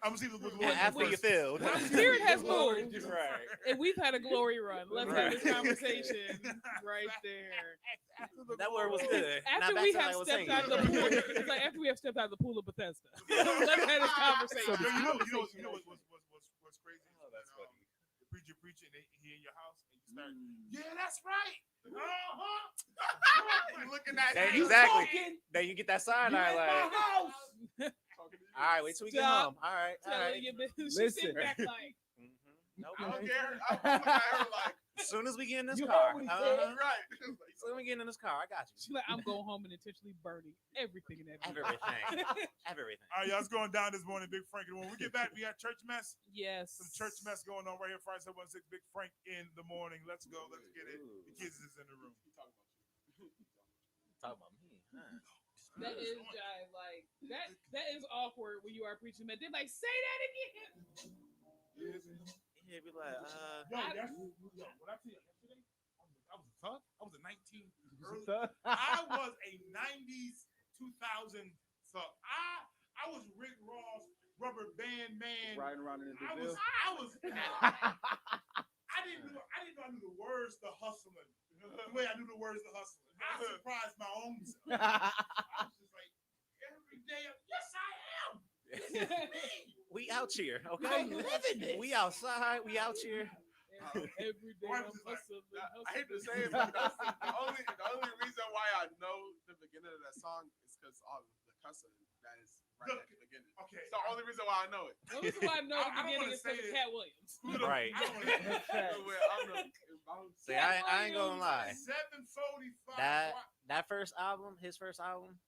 I'm gonna see what after you filled. Spirit has moved. Right. And we've had a glory run. Let's have this conversation right there. That word was good. After Now we back to have what I was stepped out of the saying. pool, it's like after we have stepped out of the pool of Bethesda. Let's have this conversation. You know what's crazy? Oh, that's When, funny. the preacher preaching, he in your house, and you start, yeah, that's right. You looking at Then him. exactly. Then you get that side eye like, house. all right, wait till we get Stop. home. All right, all Telling right. you, she Listen. sit back like, Nope. I don't care. I'm looking at her like, As soon as we get in this You car, heard what he said. right. as soon as we get in this car, I got you. she's like, I'm going home and intentionally burning everything in that video. Everything. Everything. All right, y'all, it's going down this morning, Big Frank. And when we get back, we got church mess. Yes. Some church mess going on right here, Friday 716, Big Frank in the morning. Let's go. Let's get it. The kids is in the room. Talk about me. Huh? That is jive. Like that is awkward when you are preaching, man. They're like, say that again. Yeah, be like, Yo, when I tell you yesterday, I was a thug. I was a 19 early. I was a 90s 2000 thug. I was Rick Ross, rubber band man. Riding around in the I Deville. didn't know I knew the words to hustling. The way I knew the words to hustling. I surprised my own self. I was just like, every day, yes, I am. This is me. we out here, okay? I'm living this. We outside. We out here. Every day Why I'm was it like hustling. I hate to say it, but that's the only reason why I know the beginning of that song is because all the cussing that is right at the beginning. Okay. It's the only reason why I know it. The reason why I know I the don't beginning wanna is because say of it. Cat Williams. Right. I don't wanna- See, I ain't gonna lie. 745. That first album, his first album,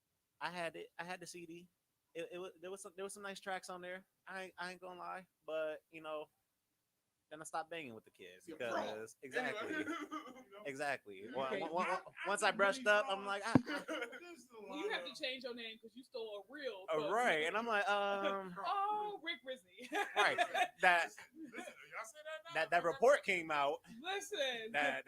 I had the CD. There was some nice tracks on there. I ain't gonna lie, but you know, then I stopped banging with the kids You're pro. because exactly. Okay. Once I brushed up, I'm like, Well, you have to change your name because you stole a real. fuck. right, and I'm like, Oh, Rick Risley. right. That Y'all say that now? that report came out. Listen. That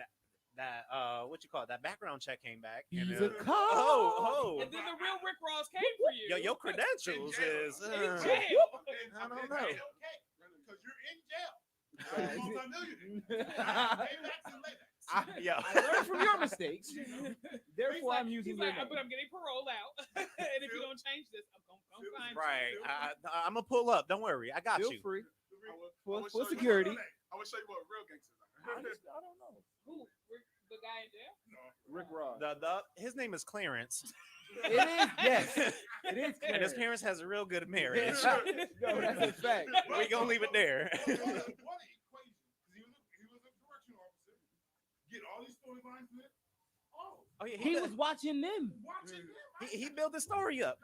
what you call it? That background check came back. He's and, a cop. oh. And then the real Rick Ross came for you. Your credentials is. In jail. I don't know. Okay, because you're in jail. That's a multi-millionaire. Pay back and lay back. Yeah. I learned from your mistakes. Therefore, I'm using He's your like, name. but I'm getting paroled out. And if you don't change this, I'm gonna find Right. you. I'm gonna pull up. Don't worry. I got Feel you. free. For For security. I will show you what real gangsters I are. don't know. Who? Rick, the guy in jail? Rick Ross. His name is Clarence. It is, yes. It is. And his Clarence. parents has a real good marriage. No, that's a fact. We gonna leave it there. What an equation. Because he was a correctional officer. Get all these storylines in it. Oh, yeah, He was watching them. watching them. he built the story up.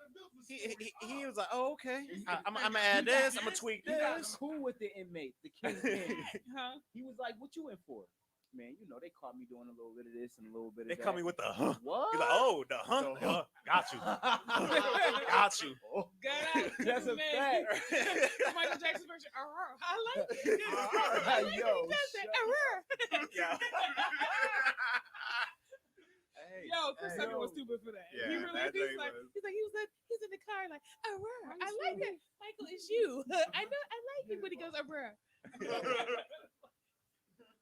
He He was like, oh, okay. I'm gonna add this. I'm gonna tweak He got this. cool with the inmates, the kingpin. Huh? He was like, "What you in for?" Man, you know they caught me doing a little bit of this and a little bit of They that. call me with the huh. What? He's like, oh, the huh. The huh. Got you. Got you. Got out. That's a Man. fact. Michael Jackson version. I like it. Yo, Yeah. Yo, Chris Tucker was yo. stupid for that. Yeah, he really that he's thing like, was- he's in the car like, I like it. Michael, it's you. I like it when he goes,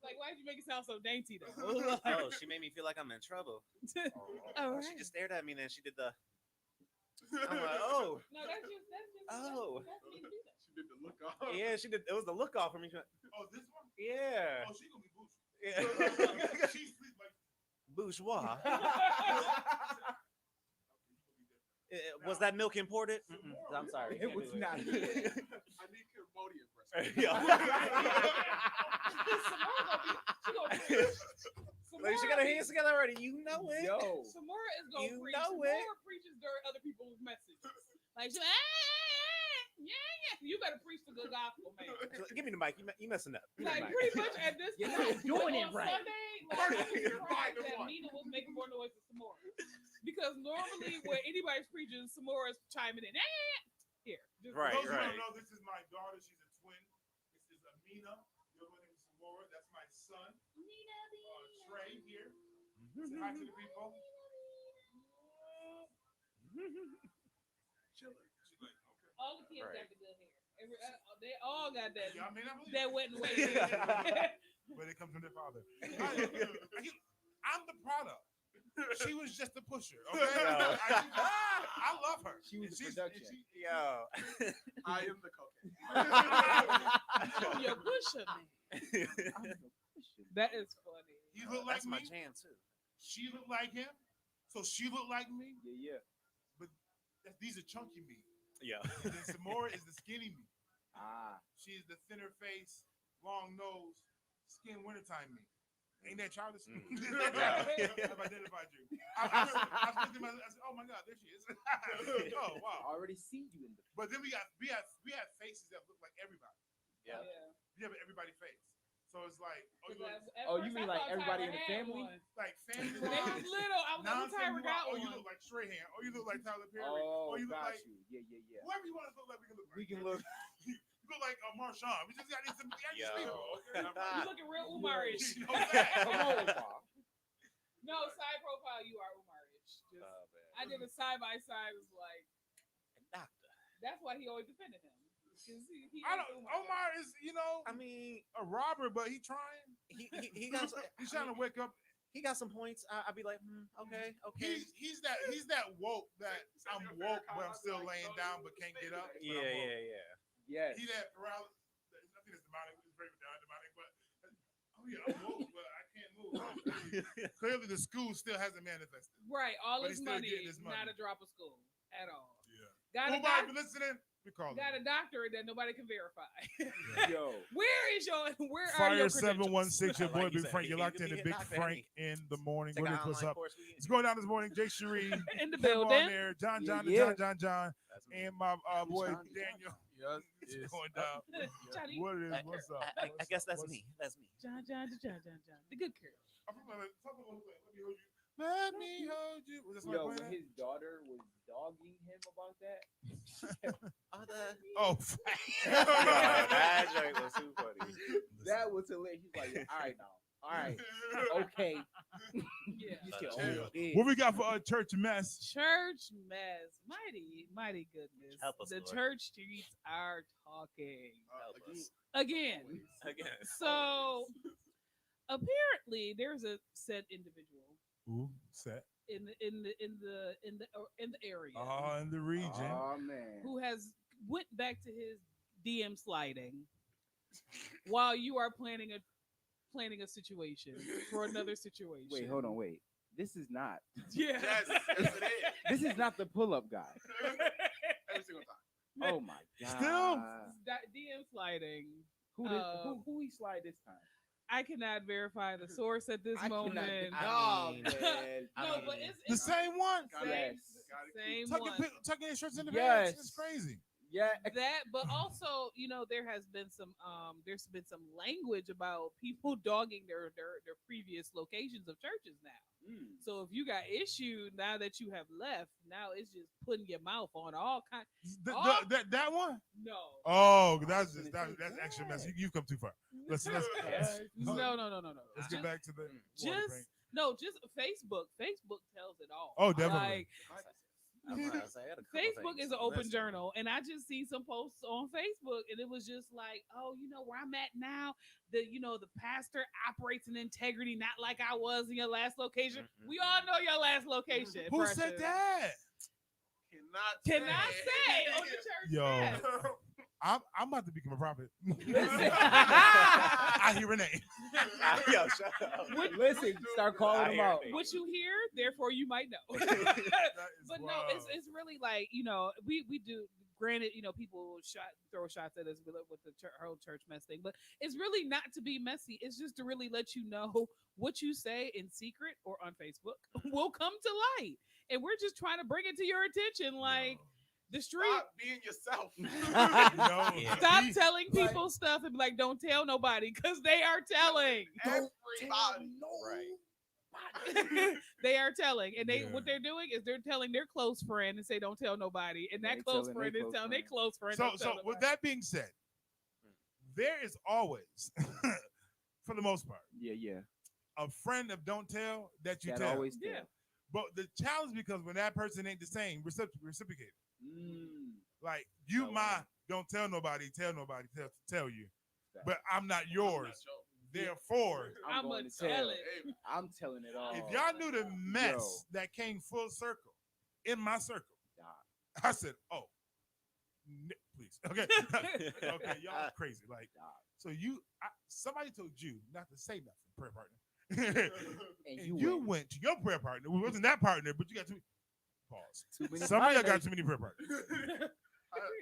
Like, why did you make it sound so dainty though? Oh, she made me feel like I'm in trouble. All She right. just stared at me and then she did the. I'm like, oh, No, that's just Oh. that's me to do that. She did the look off. yeah, she did. It was the look off for me. She went, Oh, this one? yeah. Oh, she gonna be bougie. Yeah. She sleep like Bourgeois. Was that milk imported? Mm-mm. I'm sorry. It was not. I need Cambodian breast. Yeah. Like, she got her hands together already. You know it. Yo. Samora is gonna You preach. know Samora preaches during other people's messages. Like, she, yeah. You better preach the good gospel, man. Give me the mic. You messing up. Like pretty much at this You're point, not doing it on right. Sunday, like, I was surprised that Nina was making more noise than Samora. Because normally when anybody's preaching, Samora's chiming in. Here. Just Right, For those who right. don't know, this is my daughter. She's a twin. This is Amina. The other name is Samora. That's my son. Trey here. Say hi to the people. Chilling. She's like, okay. all the kids Right. got the good hair. They all got that Yeah, I mean, I believe that it. wet and wet. But it comes from their father. I'm the product. She was just a pusher. Okay, Yeah. I love her. She was And the she's- production. and she- Yo. I am the cocaine. You're pushing me. That is funny. He looked like That's my me. jam too. She looked like him. So she looked like me. Yeah. These are chunky meat. Yeah. And then Samora is the skinny meat. Ah. She's the thinner face, long nose, skin wintertime meat. Ain't that childish? Mm. I've identified you. I was looking at I said, oh my God, there she is. Oh I wow. already see you in the. But then we have faces that look like everybody. Yeah. We have everybody face. So it's like, Oh, you mean like everybody in the family? like family When they was wise, little, I was like, Tyra non-family got wise. Oh, you one. look like Strahan. Oh, you look like Tyler Perry. Oh, you look got like you. Yeah. whoever you want us to look like. We can look like. We can look. You look like Marshawn. We just got some. Yo. You looking real Umarish. You know that? Come on, Bob. No, side profile, you are Umarish. Just, I did a side by side. Was like, Doctor. that's why he always defended him. 'Cause he I is don't. Umar. Omar is, I mean, a robber, but he trying. he got He's trying to wake up. he got some points. I'd be like, okay. He's that woke that I'm woke, but I'm still laying down, but can't get up. but I'm woke. Yeah. Yes. He that paralysis. I think it's demonic. It's very demonic, but oh yeah, I'm woke, but I can't move. Clearly, the school still hasn't manifested. Right, all But his he's still money, getting his money. not a drop of school at all. Yeah. Got a Nobody listening. We call got a it. doctorate that nobody can verify. Yo. Where is your where are Fire your 716. Your boy Like you Big said, Frank. he You're can- locked he in the can Big knock that Frank in. in the morning. Take an What's online up? course. It's going down this morning. Jay Sheree, in the Kev on building? there, John, Yeah. John, That's me. and my boy John. Daniel. Yes, It's going down. Johnny. What it is? What's up? I guess that's me. That's me. John. The good girl. Let me hold you. Was that Yo, somebody when playing his daughter was dogging him about that. that? Oh, That joke was too funny. That was hilarious. He's like, yeah, all right now. All right. Okay. Yeah. You said, Yeah. oh, yeah. What we got for church mess? Church mess. Mighty goodness. Help us, the Lord. church streets are talking. Help us. Again. Again. So apparently there's a said individual Ooh, set. in the area Oh, in the region. Oh man. who has went back to his DM sliding while you are planning a situation for another situation. Wait, hold on, wait. This is not. Yeah. Yes, it is. This is not the pull-up guy. Every single time. Oh my god. Still? DM sliding. Who who he slide this time? I cannot verify the source at this I cannot- moment. I mean, man. No, but mean, it's The same one. Gotta- Yes. same Tucking, one. tucking their shirts in the Yes. pants. It's crazy. Yeah. That, but also, there has been some there's been some language about people dogging their previous locations of churches now. So if you got issued now that you have left, now it's just putting your mouth on all kinds. Oh. That one? No. Oh, that's extra mess. You've come too far. Let's no. let's get back to the water Just break. no, just Facebook. Facebook tells it all. Oh, definitely. Like, I was about to say, I had a couple Facebook things is an to open listen. journal, and I just see some posts on Facebook, and it was just like, oh, where I'm at now, the pastor operates in integrity, not like I was in your last location. Mm-mm. We all know your last location. Who said Precious. that? Cannot say on the church. Yo. desk. I'm about to become a prophet. Listen. I hear Renee. Yo, shut up. Listen, start calling I him hear out. it. What you hear, therefore you might know. That is But no, wild. it's really like, you know, we do. Granted, you know, people throw shots at us with the whole church mess thing, but it's really not to be messy. It's just to really let you know what you say in secret or on Facebook will come to light, and we're just trying to bring it to your attention, like. The street. Stop being yourself. Yeah. Stop telling people stuff and be like, don't tell nobody, because they are telling. Everybody. Right. They are telling, and what they're doing is they're telling their close friend and say, don't tell nobody, and that close friend is telling their close friend. So with that being said, there is always, for the most part, a friend of don't tell that you That tell. always tell. But the challenge because when that person ain't the same, reciprocate. Like you, don't tell nobody, tell you, but I'm not yours. Therefore, I'm gonna tell it. I'm telling it all. if y'all knew the mess that came full circle in my circle, I said, "Oh, please, okay, okay, y'all crazy." Like, so somebody told you not to say nothing, prayer partner, and you went to your prayer partner. It wasn't that partner, but you got to pause. Some of y'all got too many prayer partners.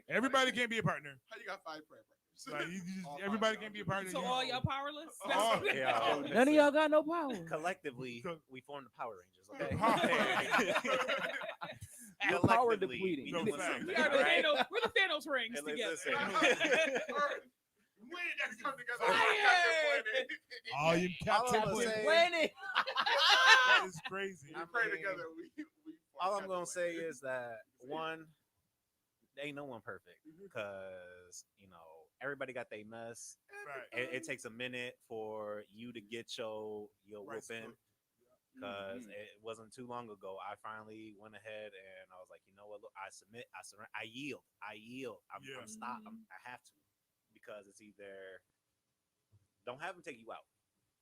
Everybody can't be a partner. How you got 5 prayer partners? Like, everybody can't be a partner. So all y'all powerless? None of y'all got no power. Collectively, we formed the Power Rangers. Okay. You're power depleting. No, We're the Thanos rings Hey, together. When did that come together? All you All I'm captain gonna say- Winning. that is crazy. We pray together. We All I'm gonna say is that one, ain't no one perfect because everybody got their mess. Right. It takes a minute for you to get your Right, whooping. Because it wasn't too long ago, I finally went ahead and I was like, you know what? Look, I submit. I surrender. I yield. I'm stopped. I have to, because it's either don't have him take you out,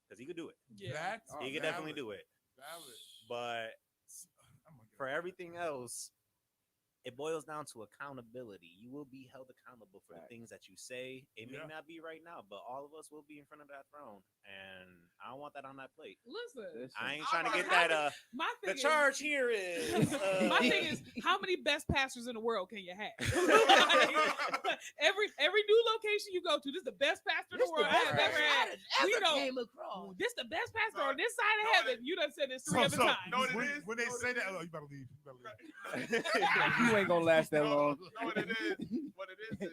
because he could do it. Yeah. He could definitely do it. Valid. But I'm gonna get for it. everything else, it boils down to accountability. You will be held accountable for the things that you say. It may not be right now, but all of us will be in front of that throne, and I don't want that on that plate. Listen, I ain't trying to get that. my The thing charge here is. my thing is, how many best pastors in the world can you have? every new location you go to, this is the best pastor in the world I have ever had. We know this the best pastor on this side of heaven. You done said this 3 other times. No, it is. When they say that, you better leave. You ain't gonna last that long. No, what it is.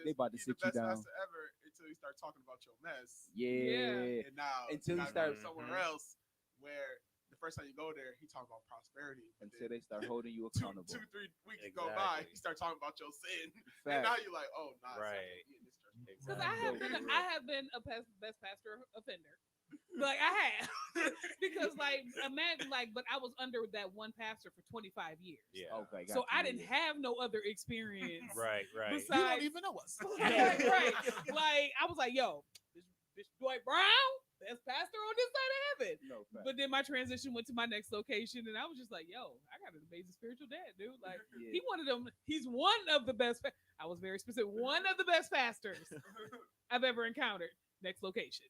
They about to he's sit the you best down. pastor ever until you start talking about your mess. Yeah. And now Until you gotta start- go somewhere else where the first time you go there, he talking about prosperity. but Until then they start holding you 2, accountable. 3 weeks go by, Exactly. he start talking about your sin, and Fact. now you're like, oh, nah, it's not Right. me in this church. Because I have been a best pastor offender. Like I have. Because imagine but I was under that one pastor for 25 years. Yeah. Okay. So got I you. didn't have no other experience. Right. Besides, even know us. right. Like I was like, yo, this Dwight Brown, best pastor on this side of heaven. No, fact. But then my transition went to my next location, and I was just like, yo, I got an amazing spiritual dad, dude. Like Yeah. he one of them. He's one of the best. I was very specific. One of the best pastors I've ever encountered. Next location.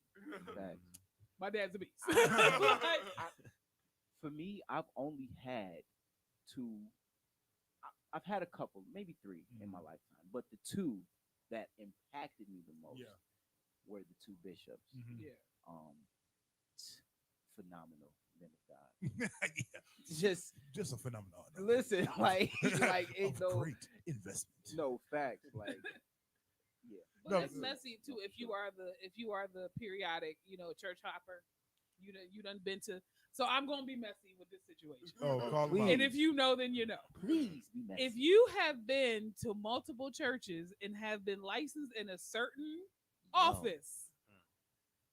Fact. My dad's a beast. For me, I've only had 2. I've had a couple, maybe 3 in my lifetime, but the 2 that impacted me the most were the 2 bishops. Yeah. Phenomenal men of God. Yeah. Just Just a phenomenon. listen, like ain't Of no great investment. no facts, like yeah. But No, it's messy too if you are the periodic, church hopper. You done been to. So I'm gonna be messy with this situation. Oh, call them Please. out. And if you know, then you know. Please be messy. If you have been to multiple churches and have been licensed in a certain office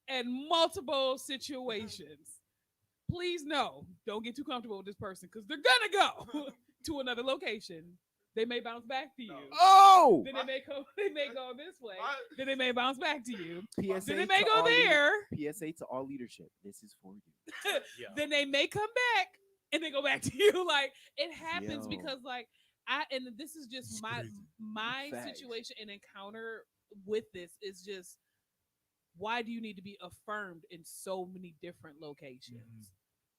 and multiple situations, please don't get too comfortable with this person, because they're gonna go to another location. They may bounce back to you. Oh, Then they may go this way. Then they may bounce back to you. PSA Then they may to go all there. PSA to all leadership. This is for you. Yeah. Then they may come back and they go back to you. Like it happens Yo. because and this is just It's my crazy. Facts. situation and encounter with this is just, why do you need to be affirmed in so many different locations?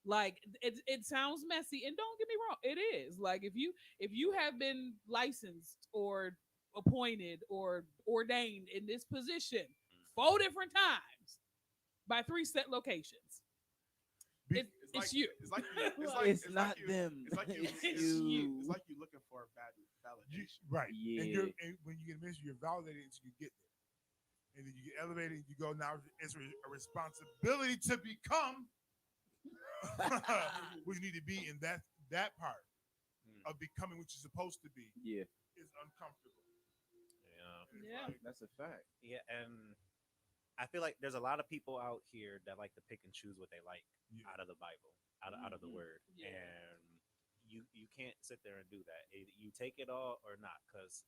Like it sounds messy, and don't get me wrong, it is. Like if you have been licensed or appointed or ordained in this position 4 different times by 3 set locations, it's you. It's like It's not them. It's like you. It's It's you. It's like you looking for a validation. Right. Yeah. And when you get mentioned, you're validated until you get there. And then you get elevated, you go, now it's a responsibility to become what you need to be in that part of becoming what you're supposed to be Yeah, is uncomfortable. Yeah. It's Yeah. like, that's a fact. Yeah, and I feel like there's a lot of people out here that like to pick and choose what they like yeah. out of the Bible, out of the Mhm. Word, Yeah. and you can't sit there and do that. You take it all or not, because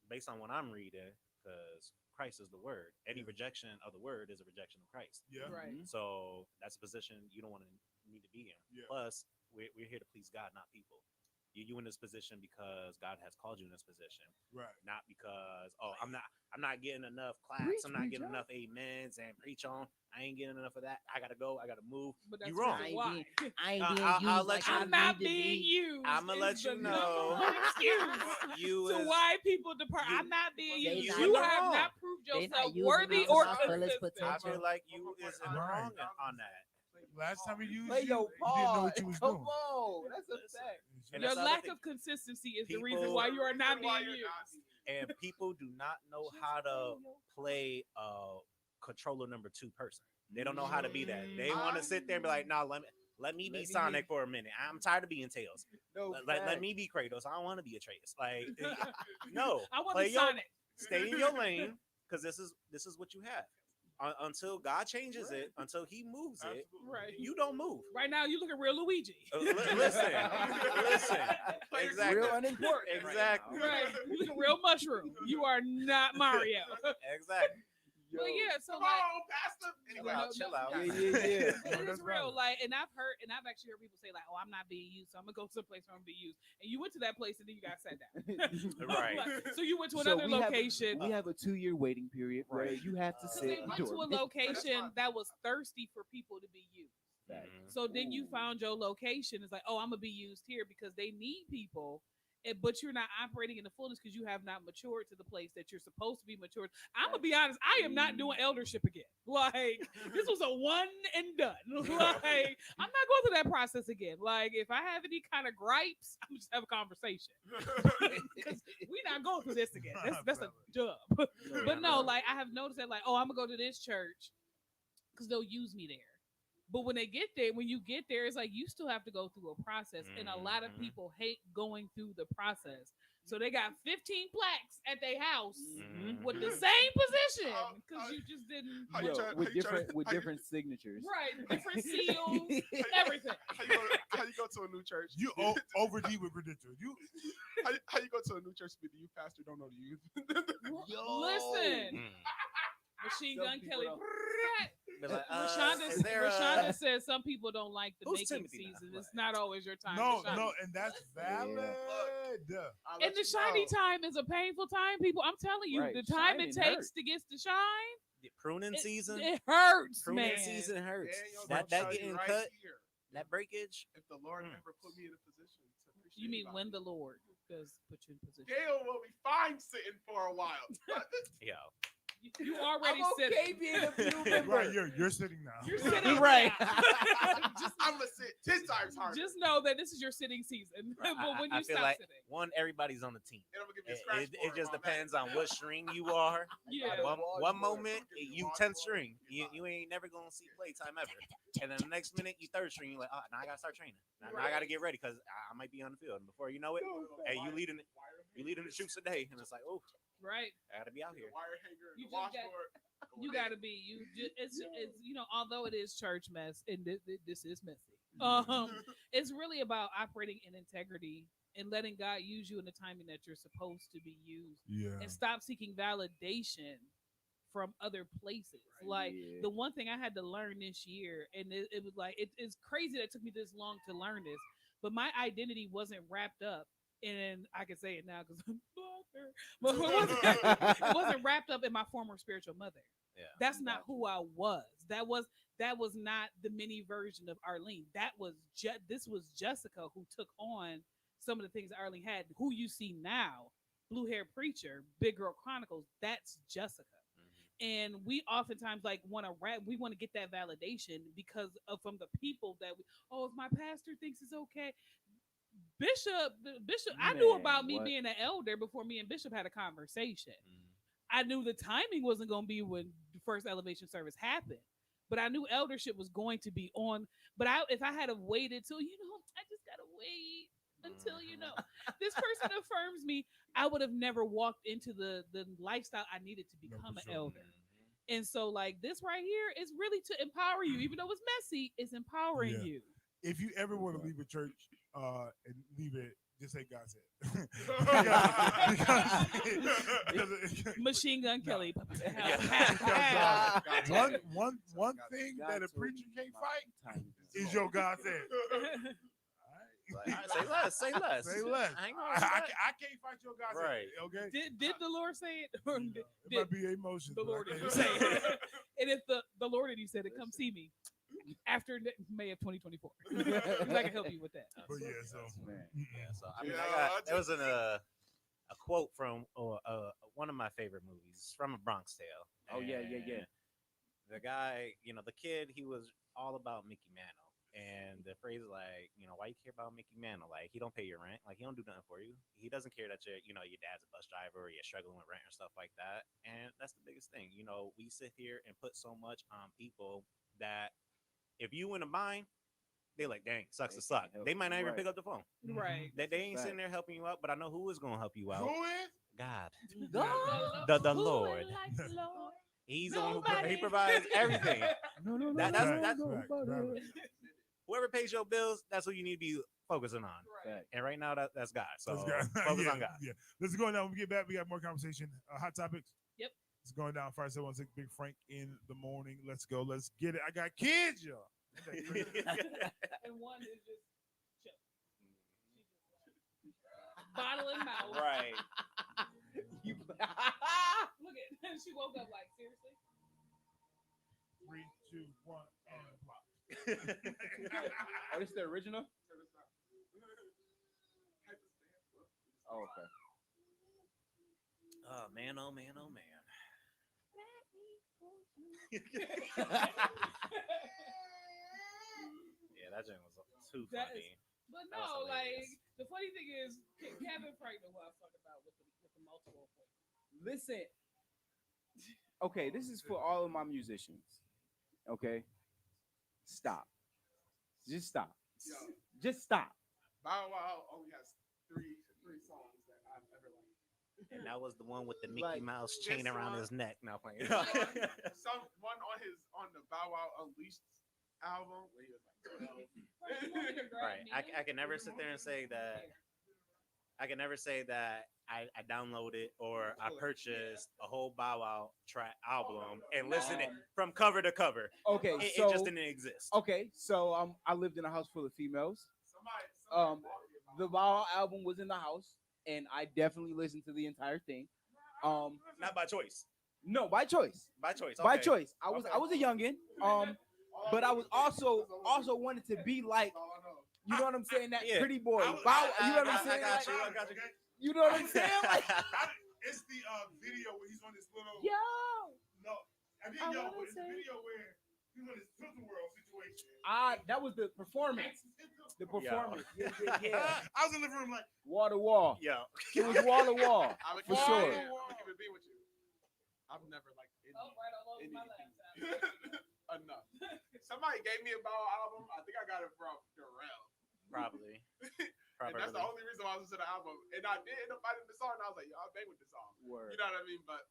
based on what I'm reading, because Christ is the Word. Any Yeah. rejection of the Word is a rejection of Christ. Yeah. Right. Mhm. So that's a position you don't want to need to be in. Yeah. Plus, we're here to please God, not people. You in this position because God has called you in this position, Right. not because I'm not getting enough claps, Preach, I'm not preach getting on. enough amens and preach on. I ain't getting enough of that. I gotta go. I gotta move. But that's You the wrong. reason why. I ain't I'll- being I'll used let like you- I I'm not need to being be. used. I'ma is let you the know. number one excuse You to is why people depart. you- I'm not being They used. not You using have wrong. not proved They not yourself using worthy me to or my fullest consistent. I potential. feel like you is in the Right. wrong on that. Last time we used Play you, your you didn't know part. what you was Come doing. on, that's a Listen. fact. And Your that's the other lack thing. of consistency is the reason People- why you are not Why being you're used. not being- And people do not know how to play a controller number 2 person. They don't know how to be that. They want to sit there and be like, "No, let me be Let me Sonic be- for a minute. I'm tired of being Tails. No, Let me be Kratos. I don't want to be Atreus. Like, no, I want play the your Sonic. stay in your lane, because this is what you have. Until God changes it, until He moves it, Absolutely. Right. you don't move. Right now, you looking real Luigi. Listen, exactly. Real unimportant. Exactly. Right. You looking real mushroom. You are not Mario. Exactly. But yeah, so Come like. on, Pastor. Anyway, Chill out. Yeah, yeah. But That's it's real, valid. like, and I've actually heard people say like, "Oh, I'm not being used, so I'm gonna go someplace where I'm gonna be used." And you went to that place, and then you got sat down. Right. Like, so you went to So another we have a- location. We have a 2-year waiting period where Right. you have to So sit they and went do to a it. location that was thirsty for people to be used. Mhm. So then you Ooh. found your location. It's like, oh, I'm gonna be used here because they need people. But you're not operating in the fullness because you have not matured to the place that you're supposed to be matured. I'm gonna be honest, I am not doing eldership again. Like this was a one and done. Like I'm not going through that process again. Like if I have any kind of gripes, I'm just have a conversation. Because we're not going through this again. That's a dub. But no, like I have noticed that, like, oh, I'm gonna go to this church because they'll use me there. But when you get there, it's like you still have to go through a process, and a lot of Mhm. people hate going through the process. So they got 15 plaques at their house Mhm. with the same position Oh, because you just didn't. How you Yo, try- how with you try- different how you- signatures. Right, different seals, everything. How you go to a new church? You over deep with credentials. You How you go to a new church with the youth pastor don't know the youth? Listen, Mm. Machine Some Gun people Kelly. don't. Be like, Rashonda, is there a- Rashonda says some people don't like the Who's making Timothy now? season. It's not always your time. no, to shine. no, and that's valid. I'll And let the you shiny know. time is a painful time, people. I'm telling you, Right, the time it shining takes hurt. to get to shine, The pruning it, season. it hurts, Pruning man. season hurts. Daniel, That I'll tell you getting right cut, here, that breakage. if the Lord Mm. never put me in a position to appreciate You mean anybody, when the Lord does put you in position? Gail will be fine sitting for a while. Yo, You already I'm said okay it. being a few Right, member. you're sitting now. You're sitting Right. just, I'm gonna sit 10 times harder. just know that this is your sitting season. But when I you feel stop like sitting, one, everybody's on the team. and I'm gonna give you a It, scratch it for just my back. depends on what string you are. yeah. One moment Give me you one 10th more, string, give me you, five. you ain't never gonna see playtime ever. And then the next minute you 3rd string, you're like, oh, now I gotta start training. Now I gotta get ready because I might be on the field. And before you know it, hey, you leading the troops today, and it's like, oh, Right. I gotta be out The here. wire hanger and You the just got- washboard. You gotta be. It's although it is church mess, and this is messy. It's really about operating in integrity and letting God use you in the timing that you're supposed to be used, Yeah. and stop seeking validation from other places. Like Yeah. the one thing I had to learn this year, and it was like it's crazy that it took me this long to learn this, but my identity wasn't wrapped up. And I can say it now because I'm father, but it wasn't wrapped up in my former spiritual mother. Yeah. That's not who I was. that was not the mini version of Arlene. This was Jessica who took on some of the things Arlene had. Who you see now, Blue Hair Preacher, Big Girl Chronicles, that's Jessica. And we oftentimes like want to rap. We want to get that validation because of from the people that if my pastor thinks it's okay. Bishop, I knew about me being an elder before me and Bishop had a conversation. I knew the timing wasn't going to be when the first elevation service happened, but I knew eldership was going to be on. But if I had waited till, I just got to wait until, this person affirms me, I would have never walked into the lifestyle I needed to become an elder. And so like this right here is really to empower you, even though it's messy, it's empowering you. If you ever want to leave a church and leave it, just say God said. Machine Gun Kelly. One thing that a preacher can't fight is your God said. Say less. Say less. I can't fight your God Right. said. Okay. Did the Lord say it? Or It might be emotions. the but I Lord can't did say say it? And if the Lord and you said it, come see me after May of 2024. I can help you with that. But yeah, so So I mean, there was a quote from one of my favorite movies from A Bronx Tale. Oh yeah. And the guy, the kid, he was all about Mickey Mantle. And the phrase like, why you care about Mickey Mantle? Like, he don't pay your rent. Like, he don't do nothing for you. He doesn't care that your dad's a bus driver or you're struggling with rent or stuff like that. And that's the biggest thing. We sit here and put so much on people that if you in a bind, they like, dang, sucks to suck. They might not even pick up the phone. Right. They ain't sitting there helping you out, but I know who is going to help you out. who is? God. God. The Lord. He's the one he provides everything. That's whoever pays your bills, that's what you need to be focusing on. Right. And right now, that's God. So That's God. focus Yeah, on God. Yeah. Let's go down. When we get back, we got more conversation. Hot topics. Yep. It's going down. 5716 Big Frank in the morning. Let's go. Let's get it. I got kids, y'all. And one is just chill. Bottle in mouth. Right. Look at she woke up like, seriously? 3, 2, 1, and block. Oh, this is the original? Oh, okay. Oh man, oh man, oh man. Yeah, that joint was too funny. But That was no, like hilarious. the funny thing is Kevin Frank know what I'm talking about with the multiple points. Listen. Okay, this is for all of my musicians. Okay? Stop. Just stop. Yo, Just stop. Bow Wow only has three songs that I've ever liked. And that was the one with the Mickey Like, Mouse chain this around one- his neck. Now playing. Someone on the Bow Wow Unleashed album where he was like, Right. I can never sit there and say that. I can never say that I downloaded or I purchased a whole Bow Wow track album and listened it from cover to cover. Okay, It so just didn't exist. okay, so I lived in a house full of females. somebody Um, bought me a The Bow Bow album was in the house, and I definitely listened to the entire thing. Not by choice. No, by choice. By choice. By okay. choice. I was a youngin. But I was also wanted to be like, Wow. All I know. you know what I'm saying? That Yeah. pretty boy. I was- Bow, you know what I I'm saying? got Like, you. I got you. you know what I'm saying? Like, It's the video where he's on this little. Yo, No, I mean, I yo, wanna but it's the say- video where he's on this Tilt World situation. that was the performance. The performance. Yeah. I was in the living room like, Wall to wall. Yo. It was wall to wall. I'm For sure. I'm gonna keep it being with you. I've never liked any, oh, right all over my laptop. enough. Somebody gave me a Bow Wow album. I think I got it from Darrell. Probably. And that's the only reason why I listened to the album. And I did end up finding the song, and I was like, yo, I bang with this song. Word. You know what I mean? But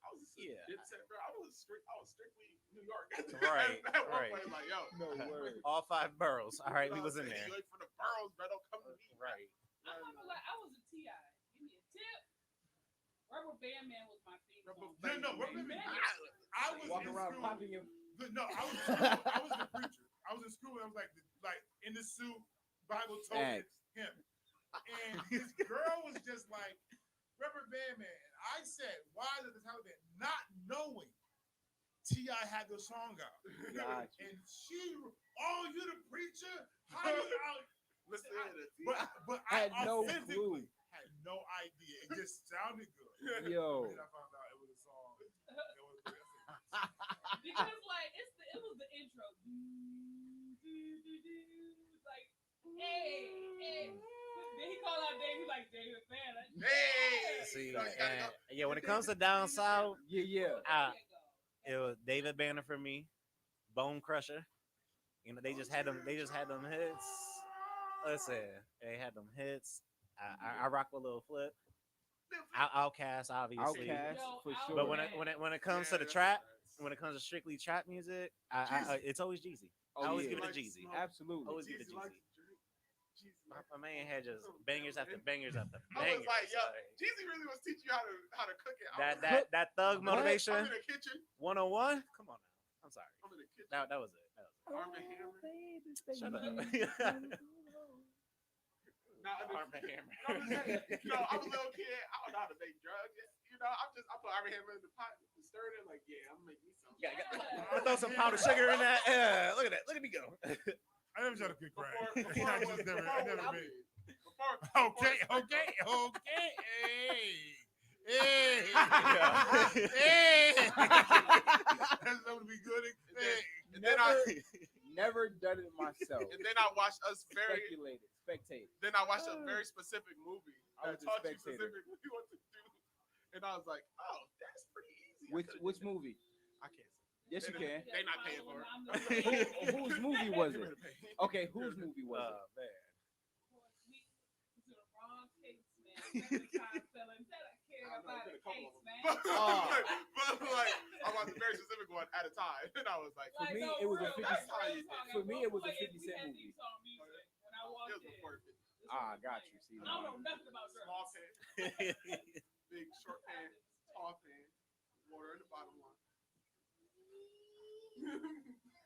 I was Yeah. Dipset, bro. I was strictly New York. Right, At one right. point, like, yo, No word. All 5 boroughs. All right, we you know was what in I'm there. saying? You look for the boroughs, bro. Don't come to me. Right. I'm not gonna lie, I was a T.I. Give me a tip. Rubber Band Man was my favorite. Rubber song. no, Rubber Band Man. I was Walk in around school. popping your. No, I was in school. I was the preacher. I was in school and I was like in the suit, Bible told Thanks. him. And his girl was just like, Rubber Band Man. And I said, why is it the Taliban? Not knowing T.I. had the song out. Gotcha. And she, oh, you the preacher? How you out? Listen, But Had I no authentically clue. had no idea. It just sounded good. Yo. And then I found out it was a song. It was, Because like it was the intro. Like, hey. Then he called out David, like David fan. Like, Hey! See, So you gotta go. and, yeah, when it comes to down south, Yeah. it was David Banner for me, Bone Crusher. You know, they just had them hits. Listen, they had them hits. I rock with Lil Flip. Outcast, obviously. Outcast Yo, for sure. But when it comes to the trap, when it comes to strictly trap music, it's always Jeezy. I always give it to Jeezy. Absolutely. Always give it to Jeezy Jeezy. likes to drink. Jeezy likes My man had just bangers after bangers after I bangers. was like, yo, like, Jeezy really was teaching you how to cook it. that thug What? motivation I'm in the kitchen. 101. Come on now. I'm sorry. I'm in the kitchen. That was it. Arm and Hammer. Shut up. Now, Arm and Hammer. I'm a little kid. I don't know how to make drugs. You know, I put Arm and Hammer in the pot, stir it in, like, yeah, I'm gonna make me some. I throw some powdered sugar in that. Yeah, look at that. Look at me go. I never tried to cook crack. Before I it was- just never, before I it never was- made. before- Okay. Hey. That's gonna be good. Hey. And then I Never done it myself. and then I watched us Spectated. Then I watched a very specific movie. I I was a taught you spectator. specifically what to do, and I was like, "Oh, that's pretty easy." I Which could've which did that. movie? I can't say. Yes, you can. They not paying for it. Whose movie was it? Okay. Okay, whose movie was it? Man. Oh. But like, I watched a very specific one at a time, and I was like, For me, it was a 50 for me, it was a 50 Cent movie. it was before it. Ah, got you. See, I don't know nothing about Small drugs. pan, big short pan, tall pan, water in the bottom one.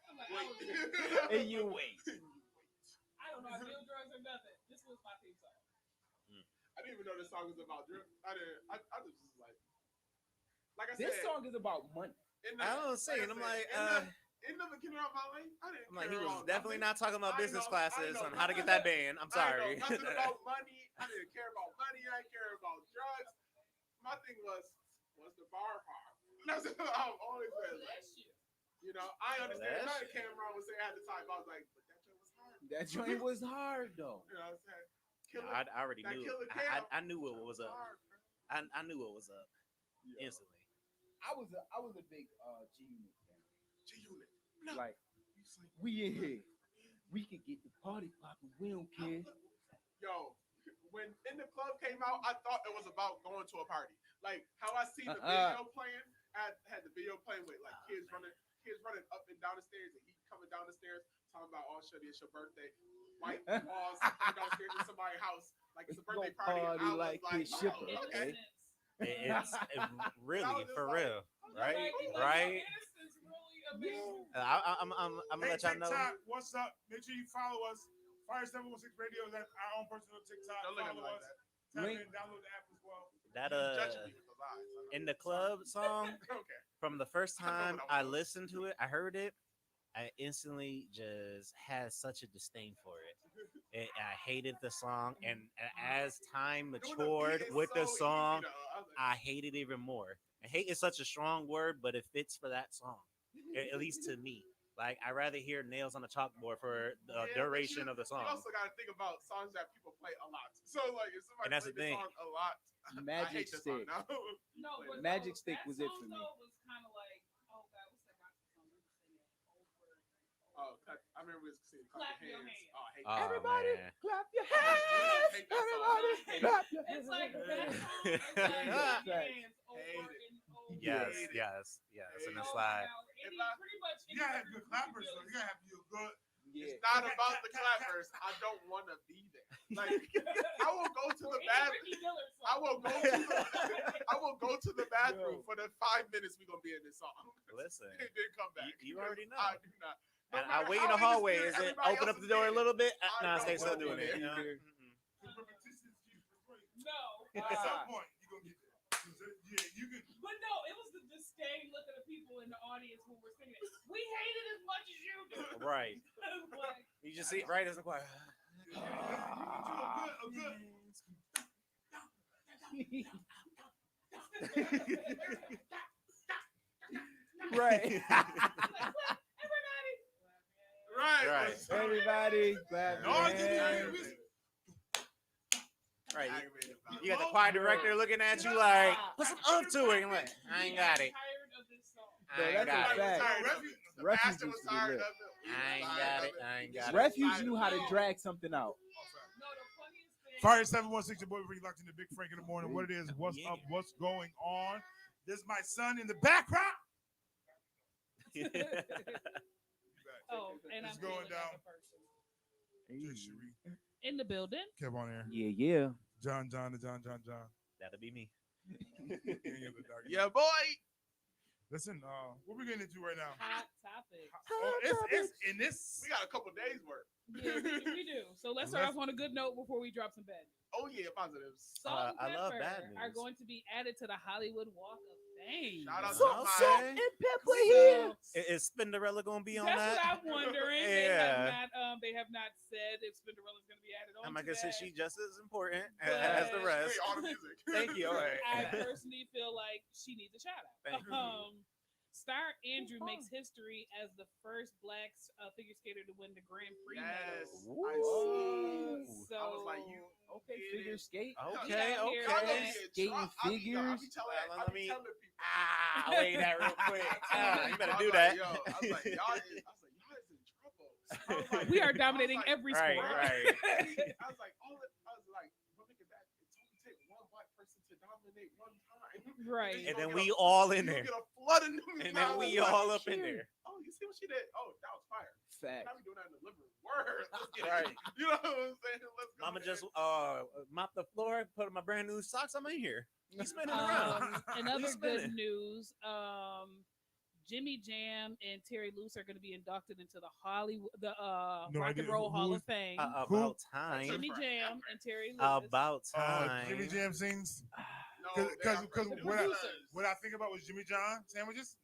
I'm like, and you wait. I don't know how to do drugs or nothing. This was my theme song. I didn't even know this song was about drip. I just was like I said. This song is about money. I don't say, and I'm like, in the beginning of my life, I didn't. I'm like, care he was about definitely nothing. not talking about I business know- classes I know on how to get nothing- that band. I'm I sorry. know nothing about money. I didn't care about money. I didn't care about drugs. My thing was the bar hard. That's what I've always been like. Bless you. You know, I understand. Bless Not Cameron was saying at the time. I was like, but that joint was hard. That joint was hard though. You know what I'm saying? I already that knew. Killer I Cam knew what was up. hard, bro. I knew what was up instantly. I was a big G Unit fan. G-Unit. Like, we in here. We can get the party popping. We don't care. Yo, when In the Club came out, I thought it was about going to a party. Like how I see the video playing, I had the video playing with like kids running up and down the stairs, and he coming down the stairs talking about, "Oh, shit, it's your birthday." White walls coming downstairs in somebody's house, like it's a birthday Go party. party I was like like, it's oh, your okay. birthday. It's really just for like- real, right? Right. Innocence really amazing. I'm gonna let y'all know. TikTok, what's up? Make sure you follow us. Fire 716 Radio is at our own personal TikTok. Don't look at me Follow like us. that. Tap Link. in, download the app as well. That Judging me with those eyes. I know. in the club song Okay. from the first I know time what I I was listened to it, I heard it. I instantly just had such a disdain for it. I hated the song, and as time Doing the beat matured is with the so easy, song, though. I was like, I hate it even more. And hate is such a strong word, but it fits for that song, at least to me. Like, I'd rather hear nails on the chalkboard for the yeah, but duration of the You song. also got to think about songs that people play a lot. So like, if somebody And that's the play this thing. song a lot, I Magic hate this song Stick. now. No, but Magic no, Stick that was it song, for me. though, was kind of like, oh God, what's that gospel song? We were singing over and Oh, I remember we was saying Clap your hands. Oh, I hate Oh, that. Everybody, man. clap your I hands. hate that song. Everybody, I hate clap your It's hands. like that song. It's like clap your hands over Hate it. and over. Yes, Hate it. yes. And Hate it's Oh, like, now, If I- pretty much You gotta have any good record clappers, you so feel you gotta have you good. Yeah. It's not about the clappers. I don't want to be there. Like, I will go to the Any bathroom. Ricky Dillard song. I will go to I will go to the bathroom Yo. for the 5 minutes we're gonna be in this song. listen. And then come back. You already know. I do not. No And I matter wait how in the hallway. inexperienced Is it everybody open else up the is door a being, little bit? I Nah, stay don't still wanna doing be it. there. You know? The repetitions keep the free. No. At some point, you're gonna get there. Yeah, you can. But no, it was the disdain look at the people in in the audience when we're singing it. We hate it as much as you do. Right. Like, You just see it right as the choir. Right. everybody. Right. Everybody, clap No, your I didn't. hands. Right. Aggravated about You got the Oh, choir director looking at you like, put some up to it. And like, I ain't got it. Tired of this song. I ain't that's a got it. fact. The Refuge pastor was used to be tired lit. of it. I ain't got it. I ain't got it. Refuge knew how to drag something out. No, the funniest thing. Fire 716, your boy Ricky locked in the Big Frank in the morning. What it is, what's Yeah. up, what's going on? This is my son in the background. Oh, and It's I'm going feeling down. like a person. Jay Cherie, In the building. Kev on air. Yeah. John. That'll be me. Yeah, boy. Listen, what we getting into right now? Hot topic. Oh, it's in this. We got a couple days work. Yeah, we do. So let's start off on a good note before we drop some bad news. Oh yeah, positives. Salt and I love pepper bad are news. going to be added to the Hollywood Walk of Fame. Shout out to Salt, my salt, and pepper So, here. Is Spinderella gonna be on that's that? what I'm wondering. Yeah. They have not said if Spinderella's going to be added on. I'm like, to that. she just as important But- as the rest. Hey, all the music. Thank you. All right. I personally feel like she needs a shout out. Thank you. Star Andrew makes history as the first black figure skater to win the Grand Prix Yes. medal. I Ooh. see. So I was like, you Okay, did figure it. skate. Okay. Yeah, here Y'all it gonna is. get Skating drunk. I figures. be telling, Well, I let be me- telling people. Ah, wait that real quick. You better I do was that. Like, yo, I was like, y'all is in trouble. I was like- We are I was dominating like, every Right, sport. right. I was like, well, look at that. It only take one black person to dominate one time. Right. And then You'll we get a- all in you'll there. get a flood of new And then we mouths. all up in there. Oh, you see what she did? Oh, that was fire. Fact. I be doing that in the living room. Word. Let's get it. Right. You know what I'm saying? Let's go. Mama there. just mopped the floor, put on my brand new socks. I'm in here. You spinning around. Another He's good spinning. news. Jimmy Jam and Terry Lewis are going to be inducted into the No Rock idea. and Roll Who Hall is- of Fame. About time. Jimmy Jam and Terry Lewis. About time. Jimmy Jam sings. No, Because they are what, producers. what I think about was Jimmy John sandwiches.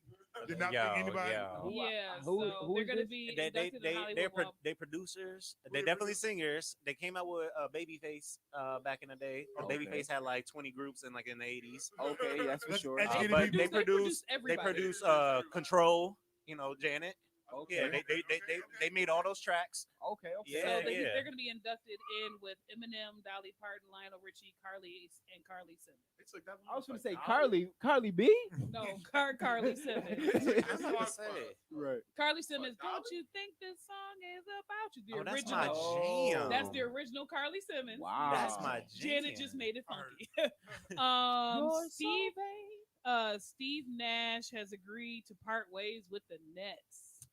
Did not Yo, think anybody. yo. Yeah, Who- so who they're is going to this? be They inducted in the Hollywood they're Walk. they producers. Who They they definitely produce? singers. They came out with Babyface back in the day. Okay. Babyface had like 20 groups in like in the 80s. Okay, that's for Let's sure. educate the But people. they They produce they everybody. produce Control. You know, Janet. Okay. Yeah, they made all those tracks. Okay. Yeah, So yeah. they're going to be inducted in with Eminem, Dolly Parton, Lionel Richie, Carly Simon. They took that I was going to like, say Carly B. No, Carly Simmons. I was about to say. Right. Carly Simmons, Dolly? don't you think this song is about you? The Oh, that's original. my jam. That's the original Carly Simmons. Wow. That's my jam. Janet just made it I heard funky. You're Steve Nash has agreed to part ways with the Nets.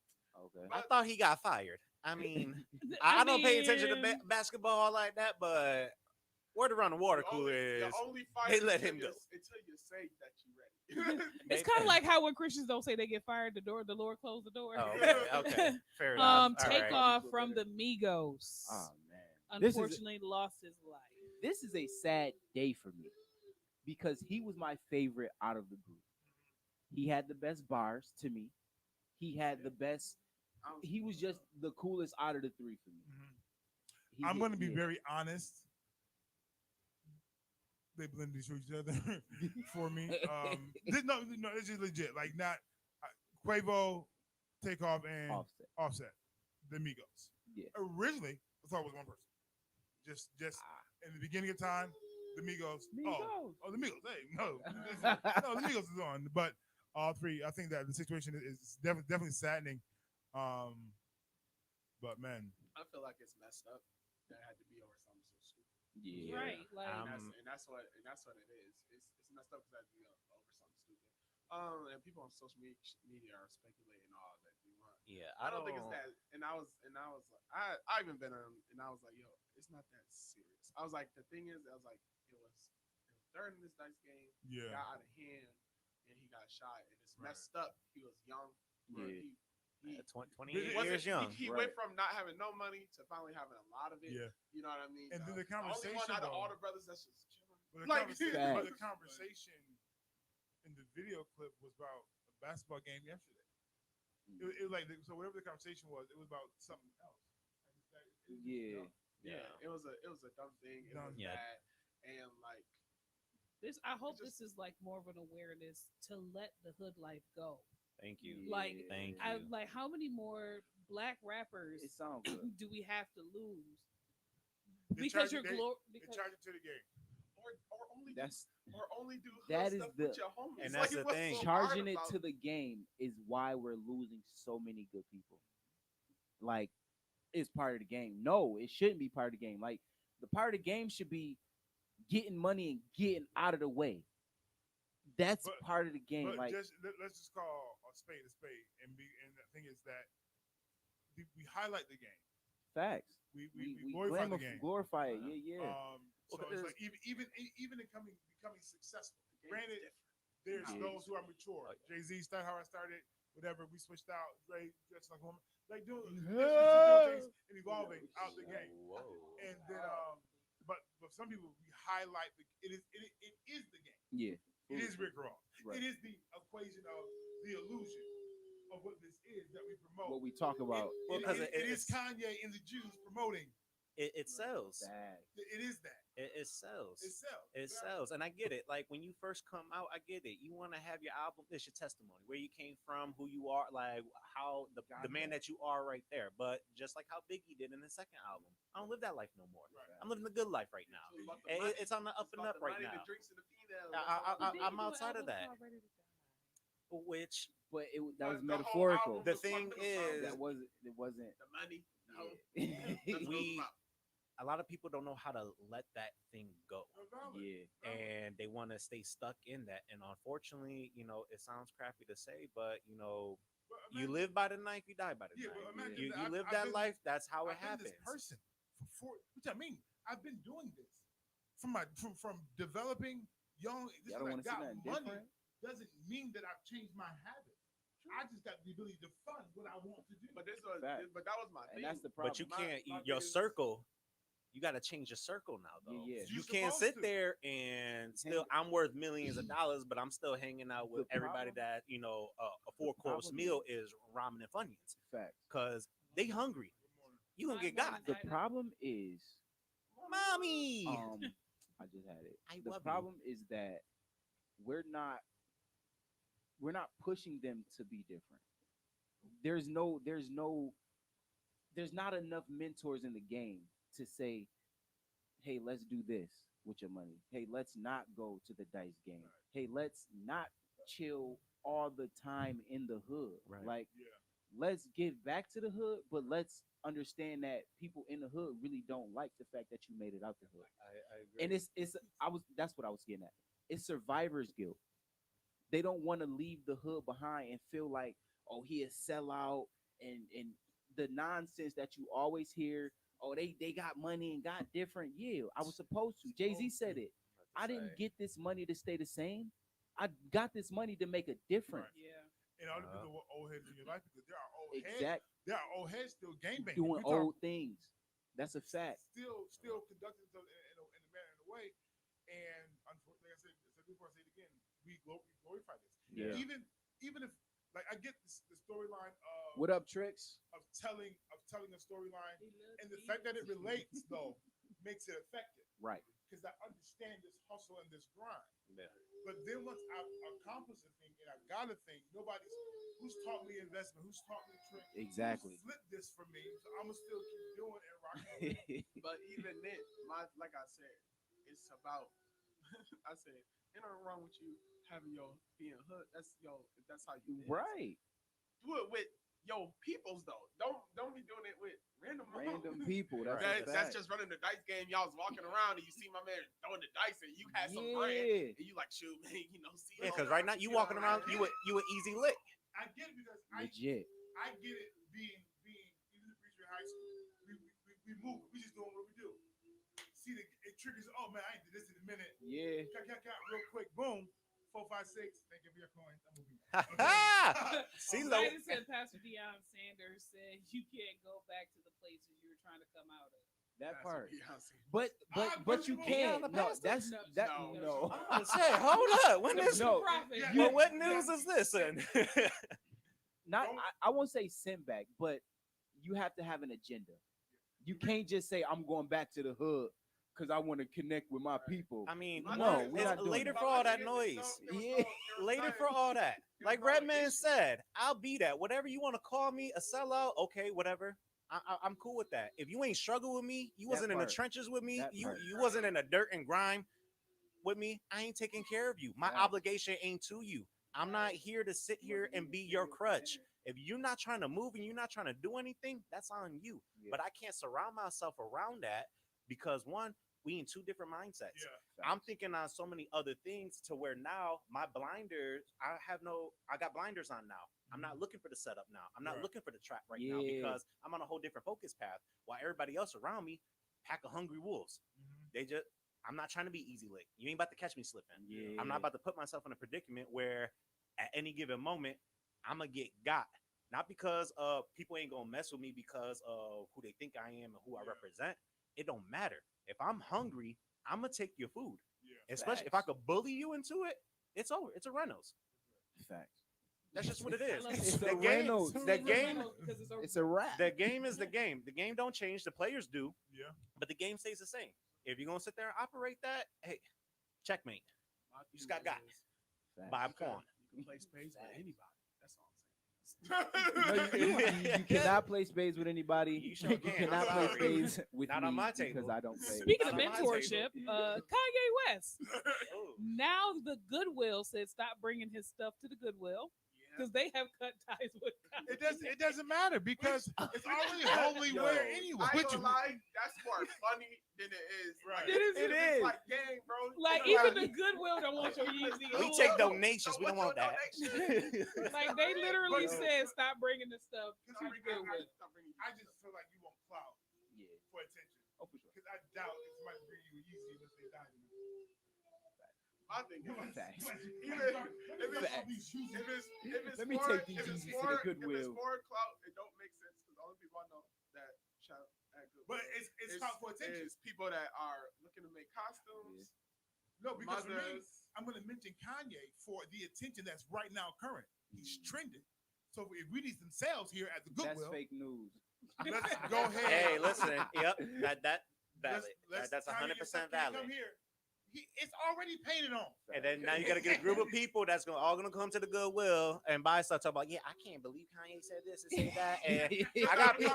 Okay. I thought he got fired. I mean, I don't pay attention to mean, basketball like that, but word around the water cooler is the only fight they let him until go. until you say that you're ready. It's kind of like how when Christians don't say they get fired, the Lord closed the door. Oh, okay. Fair enough. All right. Takeoff from the Migos. Oh man. This is Unfortunately, lost his life. this is a sad day for me because he was my favorite out of the group. He had the best bars to me. He had the best. He was just the coolest out of the three for me. He I'm did- going to be yeah. very honest. They blended into each other for me. No, it's just legit. Like not Quavo, Takeoff, and Offset. Offset, the Migos. Yeah. Originally, I thought it was one person. Just in the beginning of time, the Migos. Oh, the Migos. Hey, no, no, the Migos is on. But all three, I think that the situation is definitely saddening. But man, I feel like it's messed up. That had to be over something so stupid. Yeah. Right. Like And that's what it is. It's messed up because that had to be over something stupid. And people on social media are speculating all that they want. Yeah, I don't think it's that. And I was like, I even been on, and I was like, yo, it's not that serious. I was like, the thing is, I was like, it was third in this dice game. yeah. Got out of hand, and he got shot, and it's Right. messed up. He was young. Yeah. He 20 It years young. He Right. went from not having no money to finally having a lot of it. Yeah. You know what I mean? And then the only one conversation, out of though- all the brothers that's just chilling. But the, Like- but the Facts. conversation in the video clip was about basketball game yesterday. Mm. It was like so whatever the conversation was, it was about something else. And it's like, it was Yeah. dumb. Yeah, it was a dumb thing. It was Yeah. bad, and like I hope just- this is like more of an awareness to let the hood life go. Thank you. Like, Thank I you. like how many more black rappers It sounds good. do we have to lose? They Because charge you're you- they- They because charge you to the game. or only do hood That is stuff the- with your homies. And that's the what's thing. so hard Charging it about to the game is why we're losing so many good people. Like, it's part of the game. No, it shouldn't be part of the game. Like, the part of the game should be getting money and getting out of the way. That's But- part of the game. But Like, let's just call a spade, and the thing is that we highlight the game. facts. We We glorify the game. glorify it. Yeah, yeah. So Well, it's like even in becoming successful. the game is Granted, different. there's Yeah. those who are mature. Oh, yeah. Jay-Z started how I started. Whatever, we switched out. Dre dressed like a woman. Like doing things and evolving out the game. Whoa. And then but some people we highlight it is the game. Yeah. It is Rick Ross. Right. It is the equation of the illusion of what this is that we promote. What we talk about. Well, 'cause it is it's- Kanye and the Jews promoting. It sells. Facts. It is that. It sells. It sells. It sells, and I get it. Like when you first come out, I get it. You want to have your album. It's your testimony, where you came from, who you are, like how the man that you are right there. But just like how Biggie did in the second album, I don't live that life no more. Right. I'm living the good life right now. It's about the And money. it's on the up It's and about up the right money, now. The drinks and the females. I'm outside of that. Which But that was The whole metaphorical. album the was thing fucking is, That wasn't. It wasn't. The money. The whole- Yeah. that's what it's we about. a lot of people don't know how to let that thing go. Valid. Yeah. And they want to stay stuck in that. And unfortunately, it sounds crappy to say, but But you imagine- live by the knife, you die by the Yeah, but knife. imagine You that I've live been that this- life, that's how it I've been happens. this person which I mean, I've been doing this from developing young. This Y'all is don't I want to see got nothing money different. doesn't mean that I've changed my habits. I just got the ability to fund what I want to do. But that was my thing. And that's the problem. But you My- can't, my your biggest- circle, you got to change your circle now, though. Yeah, yeah. You You're can't supposed sit to. there and still, I'm worth millions of dollars, but I'm still hanging out with The everybody problem- that, a 4-course problem meal is ramen and Funyuns Facts. because they hungry. You gonna get got. The problem is, Mommy! I just had it. I The love you. problem is that we're not pushing them to be different. There's not enough mentors in the game to say, hey, let's do this with your money. Hey, let's not go to the dice game. Hey, let's not chill all the time in the hood. Right. Like, Yeah. let's get back to the hood, but let's understand that people in the hood really don't like the fact that you made it out the hood. I agree. And that's what I was getting at. It's survivor's guilt. They don't want to leave the hood behind and feel like, oh, he is sellout and the nonsense that you always hear. Oh, they got money and got different. Yeah, I was supposed to. Jay-Z said it. I didn't get this money to stay the same. I got this money to make a difference. Yeah. And all depends on what old heads in your life because there are old heads. Exact There are old heads still game banging. doing We talk- old things. That's a fact. Still conducting themselves in a manner in a way. And unfortunately, like I said before, I say it again, we glorify this. Yeah. Even if like I get the storyline of What up, Tricks? of telling a storyline, and the fact that it relates though makes it effective Right. because I understand this hustle and this grind. Yeah. But then once I've accomplished a thing and I got a thing, who's taught me investment, who's taught me trick, Exactly. flip this for me, so I'm gonna still keep doing it and rocking. But even then, like I said, it's about. I said, ain't nothing wrong with you having your being hood. That's how you is. Right. Do it with your peoples though. Don't be doing it with random People. That's Right. a fact. That's just running the dice game. Y'all was walking around and you see my man throwing the dice and you had some bread and you like, shoot, man, see. Yeah, because right now you walking around, you an easy lick. I get it because legit. I get it being even the preacher in high school. We move. We just doing what we do. See it triggers. Oh man, I ain't did this in a minute. Yeah. Cut, real quick. Boom. 4, 5, 6. Thank you for your coin. I'm moving. CeeLo. Like I said, Pastor Deion Sanders said you can't go back to the places you were trying to come out of. That That's part. Beyonce. But you Beyond can't. the No, past? that's No, that. no. No. Oh, shit, hold up. When this? No. Profit. Yeah, Well, yeah, what yeah. news is this? And Not. Don't- I won't say send back, but you have to have an agenda. You can't just say I'm going back to the hood because I want to connect with my people. I mean, My No, thing we're is, not it's doing later that. for all that noise. Yeah. Later for all that. Like Redman said, I'll be that. Whatever you want to call me, a sellout, okay, whatever. I'm cool with that. If you ain't struggle with me, you That wasn't in the part. trenches with me, That you part. wasn't in the dirt and grime with me, I ain't taking care of you. My Facts. obligation ain't to you. I'm not here to sit here and be your crutch. If you're not trying to move and you're not trying to do anything, that's on you. Yeah. But I can't surround myself around that because one, we in two different mindsets. Yeah. I'm thinking on so many other things to where now my blinders, I got blinders on now. I'm not looking for the setup now. I'm not Right. looking for the trap right now Yeah. because I'm on a whole different focus path. While everybody else around me, pack of hungry wolves. I'm not trying to be easy lick. You ain't about to catch me slipping. Yeah. I'm not about to put myself in a predicament where at any given moment I'm gonna get got. Not because people ain't gonna mess with me because of who they think I am and who I Yeah. represent. It don't matter. If I'm hungry, I'm gonna take your food. Yeah. Especially if I could bully you into it, it's over. It's a Reynolds. Facts. That's just what it is. It's The a game, Reynolds. the game, It's a wrap. the game is the game. The game don't change. The players do, Yeah. but the game stays the same. If you're gonna sit there and operate that, hey, checkmate. You just got got Facts. by a pawn. You can play spades with anybody. That's all I'm saying. No, you cannot play spades with anybody. You sure You can. cannot I'm play sorry. spades with Not me on my because table. I don't play. Speaking of Not on my mentorship, Kanye West. Oh. Now the Goodwill said stop bringing his stuff to the Goodwill because they have cut ties with Kanye. It doesn't matter because it's already holy Yo, wear anyway. I ain't gonna lie, that's more funny than it is. Right. Like, It is. It it's is. like game, bro. Like You know, even the Goodwill don't want your Yeezy. We on. take donations. We what's don't want your that. donation? Like they literally But- said stop bringing the stuff to Because the Goodwill. I just feel like you want clout Yeah. for attention. Oh, for sure. Because I doubt if somebody bring you a Yeezy unless they die. My thing is, Facts. even if it's Let me for- take these if it's Yeezys to for- the Goodwill. If it's for clout, it don't make sense because the only people I know that shout at Goodwill But it's clout for attention. is people that are looking to make costumes. No, because for me, Mothers. I'm going to mention Kanye for the attention that's right now current. He's trending. So if we need some sales here at the That's Goodwill, fake news. let's go ahead. Hey, listen. Yep. That valid. That's Kanye 100% get some- valid. Come here. It's already painted on. And then now you got to get a group of people that's all gonna come to the Goodwill and buy stuff. Talk about, yeah, I can't believe Kanye said this and say that. And I got people.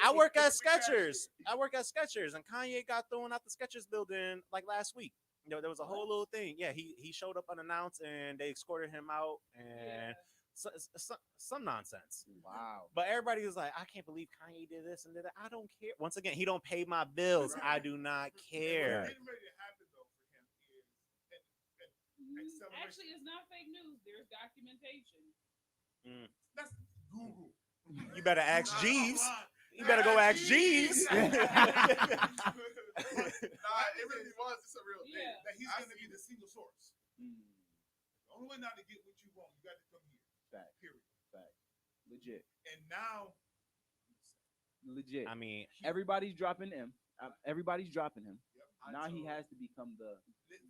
I work at Skechers. And Kanye got thrown out the Skechers building like last week. You know, there was a whole little thing. Yeah, he showed up unannounced and they escorted him out and some nonsense. Wow. But everybody was like, I can't believe Kanye did this and did that. I don't care. Once again, he don't pay my bills. I do not care. What's getting ready to happen though for him is acceleration. Actually, it's not fake news. There's documentation. That's Google. You better ask Nah, Jeeves. lie. You better go ask Jeeves. Nah, it really was. It's a real thing. Yeah. That he's I going to see be the single source. Mm, The only way not to get what you want, you got to come here. Fact. Period. legit. And now, Legit. I mean, Everybody's dropping him. Everybody's dropping him. yep, I Now he told- has to become the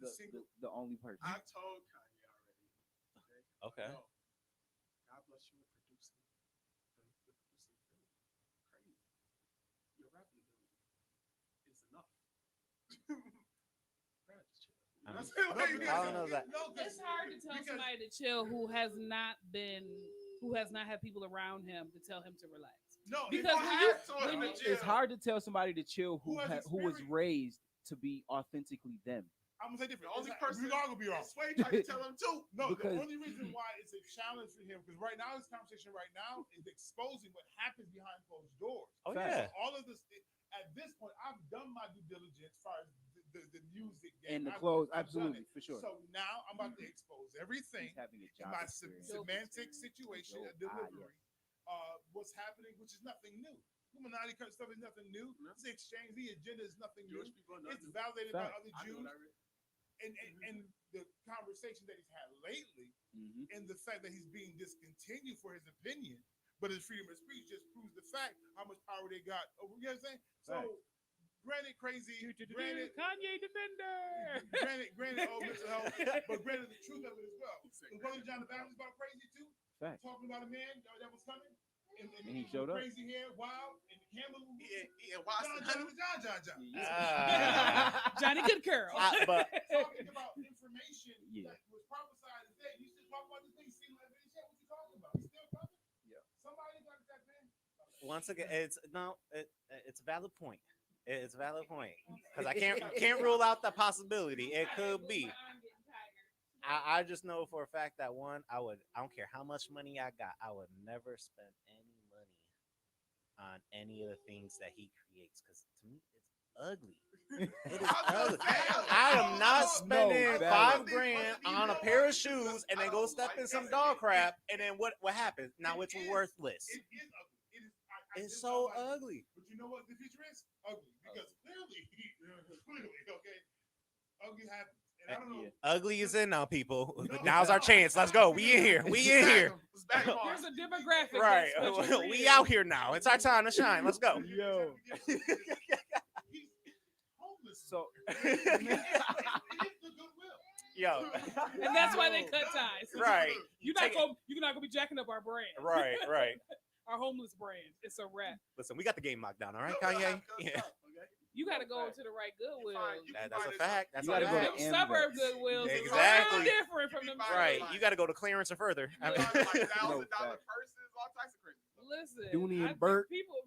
the single. the only person. I told Kanye already. okay. Yo, God bless you with producing. With producing film. Crazy. Your rapping ability is enough. Brad, just chill. You know what I'm saying? I Like, don't- I don't know that. No, 'cause- It's hard to tell because- somebody to chill who has not had people around him to tell him to relax. No, Because it's when hard you- to when in the you- jail. It's hard to tell somebody to chill Who has who was experience. raised to be authentically them. I'm gonna say different. The only It's- person- we all gonna be wrong. Sway tried to tell him too. No, Because- the only reason why it's a challenge for him, because right now this conversation right now is exposing what happens behind closed doors. Oh Facts. yeah. All of this at this point, I've done my due diligence as far as the music game. And the I've- clothes, I've done absolutely, it. for sure. So now I'm about to expose everything He's having a in job my experience. semantic situation, a delivery, yes. what's happening, which is nothing new. Illuminati kind of stuff is nothing new. It's the exchange, the agenda is nothing new. Jewish people know It's you. validated by Fact. other I know Jews. that already. And the conversation that he's had lately, Mhm. and the fact that he's being discontinued for his opinion, but his freedom of speech just proves the fact how much power they got over. You know what I'm saying? So Right. granted, crazy. Granted, Kanye defender. granted, all mental health, but granted, the truth of it as well. The brother John the Baptist about crazy too, Fact. talking about a man that was coming, and he showed up. crazy hair, wild, and the camel. Yeah, Watson. John. Johnny Good Girl. But Talking about information Yeah. that was prophesied today. You should talk about this thing. See like this shit. What you talking about? He's still coming. Yeah. Somebody got that man. once again, it's a valid point. It's a valid point because I can't rule out the possibility. It could be. I just know for a fact that one, I don't care how much money I got, I would never spend any money on any of the things that he creates because to me it's ugly. It is ugly. I am not spending $5,000 on a pair of shoes and then go step in some dog crap and then what happens? Now it's worthless. It is ugly. It's so ugly. But you know what the future is? Ugly. Because clearly, okay, ugly happens. And I don't know. Ugly is in now, people. Now's our chance. Let's go. We in here. We in here. Here's a demographic. Right. that's what you We read. out here now. It's our time to shine. Let's go. Yo. He's homeless. So It is the goodwill. Yo. And that's why they cut ties. Right. You're not gonna be jacking up our brand. Right. Right. Our homeless brand. It's a wrap. Listen, we got the game locked down. All right, Kanye. Yeah. You got to go to the right Goodwill. That's a fact. That's You a gotta go to fact. Amber. Suburb Goodwills. is Exactly. different from them. Right. You got to go to clearance or further. I mean, $1,000 purses, all types of crazy. Listen, Dooney and I think Burke. people.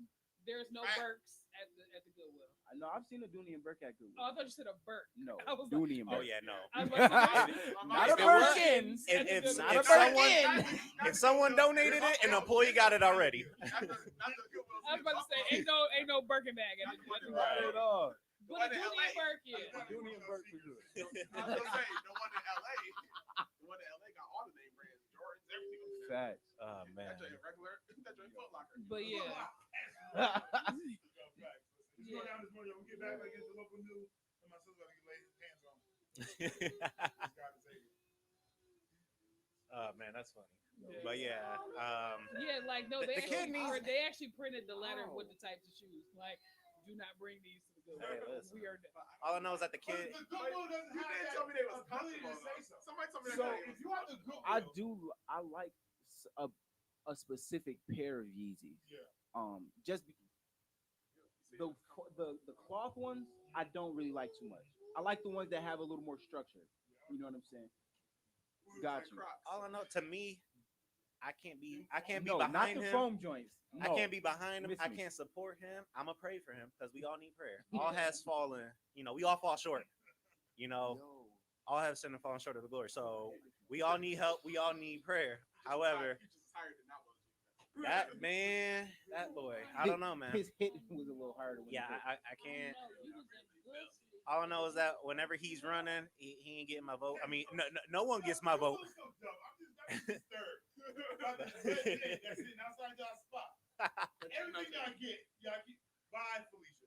There's no Burks at the Goodwill. I know I've seen a Dooney and Burke at Goodwill. Oh, I thought you said a Burke. No, I was like, Dooney and oh Burke. yeah, no. I was about to say, Not If a it was- Birkins. If someone donated it, an employee got it already. I was about to say, ain't no Birkin bag at the Goodwill. Not at all. But a Dooney and Burke, yeah. Dooney and Burke for sure. I was gonna say the one in LA got all the name brands, Jordans, everything. Facts. Oh man. That joint regular, that joint Foot Locker. But yeah. You go down this morning, we get back like it's the local news, and my son's gonna get laid his pants on. Oh man, that's funny. Yeah. But yeah, Yeah, like no, The kid needs- they actually printed the letter with the types of shoes. Like, do not bring these to the Goodwill. Hey, listen. We are all I know is that the But kid. the Goodwill doesn't You have didn't that tell me they was ability to comfortable. say so. Somebody told me So, So if you have the Goodwill, I like a specific pair of Yeezys. Yeah. Just the cloth ones I don't really like too much. I like the ones that have a little more structure. You know what I'm saying? Got you. All I know, to me, I can't be No, not behind the him. foam joints. I No. can't be behind him. Miss I me. can't support him. I'ma pray for him because we all need prayer. All has fallen. You know, we all fall short. You know, Yo. all have sinned and fallen short of the glory. So we all need help. We all need prayer. However, You just tired and not want that man, that boy, I don't know, man. His hit was a little harder. When Yeah, he hit. I can't. All I know is that whenever he's running, he ain't getting my vote. I mean, no one gets my vote. I'm just disturbed. That's it. Outside y'all spot. Everything y'all get. Bye, Felicia.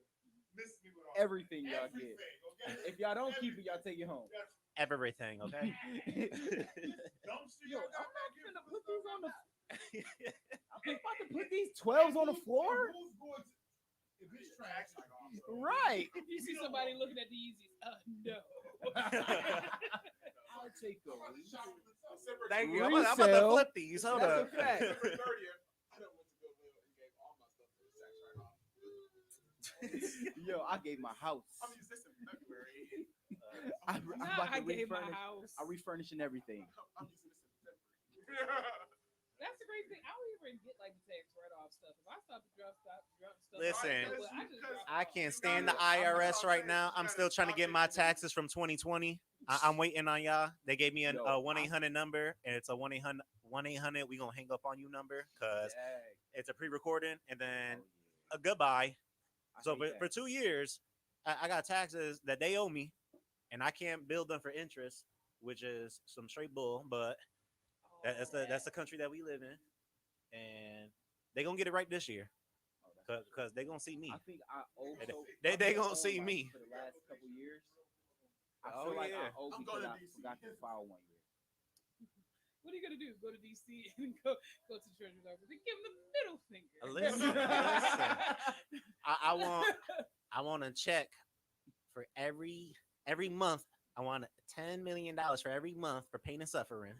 Miss me with all Everything y'all get. Everything, okay? If y'all don't keep it, y'all take it home. That's Everything, okay? dumpster Yo, y'all I'm got not back here gonna for put the these on the. stuff. I'm about to put these 12s on the floor. Who's going to, if it's trash, Right. If you see somebody looking at the Yeezys, no. I'll take those. Thank you. I'm about to Resale. flip these. Hold That's up. a fact. December 30th, I done went to Goodwill and gave all my stuff to the tax write-off. Yo, I gave my house. I mean, this in February. I'm Nah, about I to gave my refurnish. house. I'm refurnishing everything. I'm using this in February. That's the great thing. I don't even get like the tax write-off stuff. If I stop to drop stuff. Listen, I just drop I stuff. can't stand the IRS right now. I'm still trying to get my taxes from 2020. I'm waiting on y'all. They gave me a 1-800 number, and it's a 1-800 we gonna hang up on you number because it's a pre-recording, and then a goodbye. So for 2 years, I got taxes that they owe me, and I can't bill them for interest, which is some straight bull. But that's the country that we live in, and they gonna get it right this year, cause they gonna see me. I think I also They gonna see me. for the last couple years. I Oh, feel like yeah. I owe I'm because going to I DC. forgot to file 1 year. What are you gonna do? Go to DC and go to the treasurer's office and give him the middle finger. Listen. I I want a check for every month. I want $10 million for every month for pain and suffering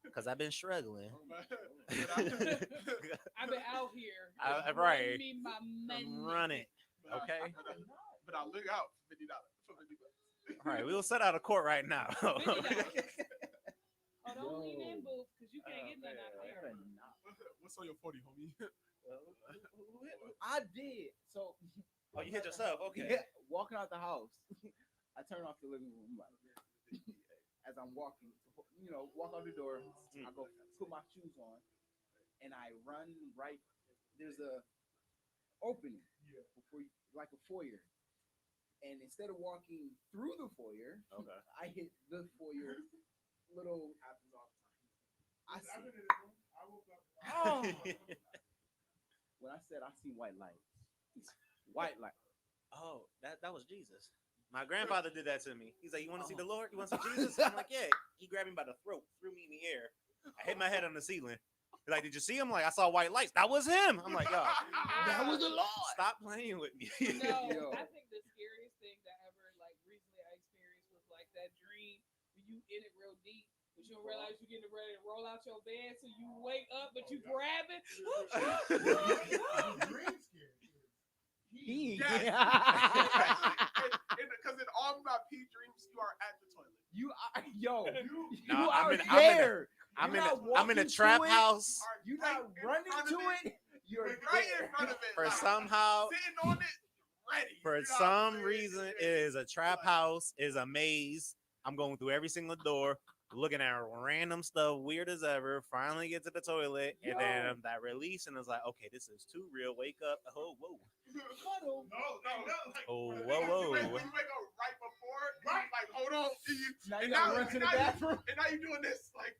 because I've been struggling. I've been out here. Right. Run me my money. Run it. Okay. But I'll look out for $50. For $50. All right, we'll set out of court right now. $50. Oh, don't lean in, boo, because you can't get nothing out there. What's on your 40, homie? I did. So Oh, you hit yourself. Okay. yeah, walking out the house, I turn off the living room light. As I'm walking, walk out the door, I go put my shoes on, and I run right. There's a opening before like a foyer, and instead of walking through the foyer, Okay. I hit the foyer little. Happens all the time. I see. Oh. When I said I see white light, white light. Oh, that was Jesus. My grandfather did that to me. He's like, "You want to see the Lord? You want to see Jesus?" I'm like, "Yeah." He grabbed me by the throat, threw me in the air. I hit my head on the ceiling. He's like, "Did you see him?" Like, I saw white lights. That was him. I'm like, "Yo, That was the Lord. stop playing with me." No, Yo. I think the scariest thing that ever recently I experienced was like that dream when you in it real deep, but you don't realize you're getting ready to roll out your bed, so you wake up, but you grab it. He. Because in all my pee dreams, you are at the toilet. You are you No, are I'm in there. I'm You're in not I'm in a walking trap to it. house You're Right not in running front to of it. You're right in there. front of it. for like, somehow sitting on it, ready. for You know what I'm some saying? reason it is a trap house, is a maze. I'm going through every single door, looking at random stuff, weird as ever. Finally get to the toilet, and then that release, and it's like, okay, this is too real. Wake up. Oh, whoa. Cuddle. No. Like, Oh, when whoa. you wake up right before, right? Like, hold on. Now you And gotta now- run to and the now you- bathroom. And now you're doing this, like,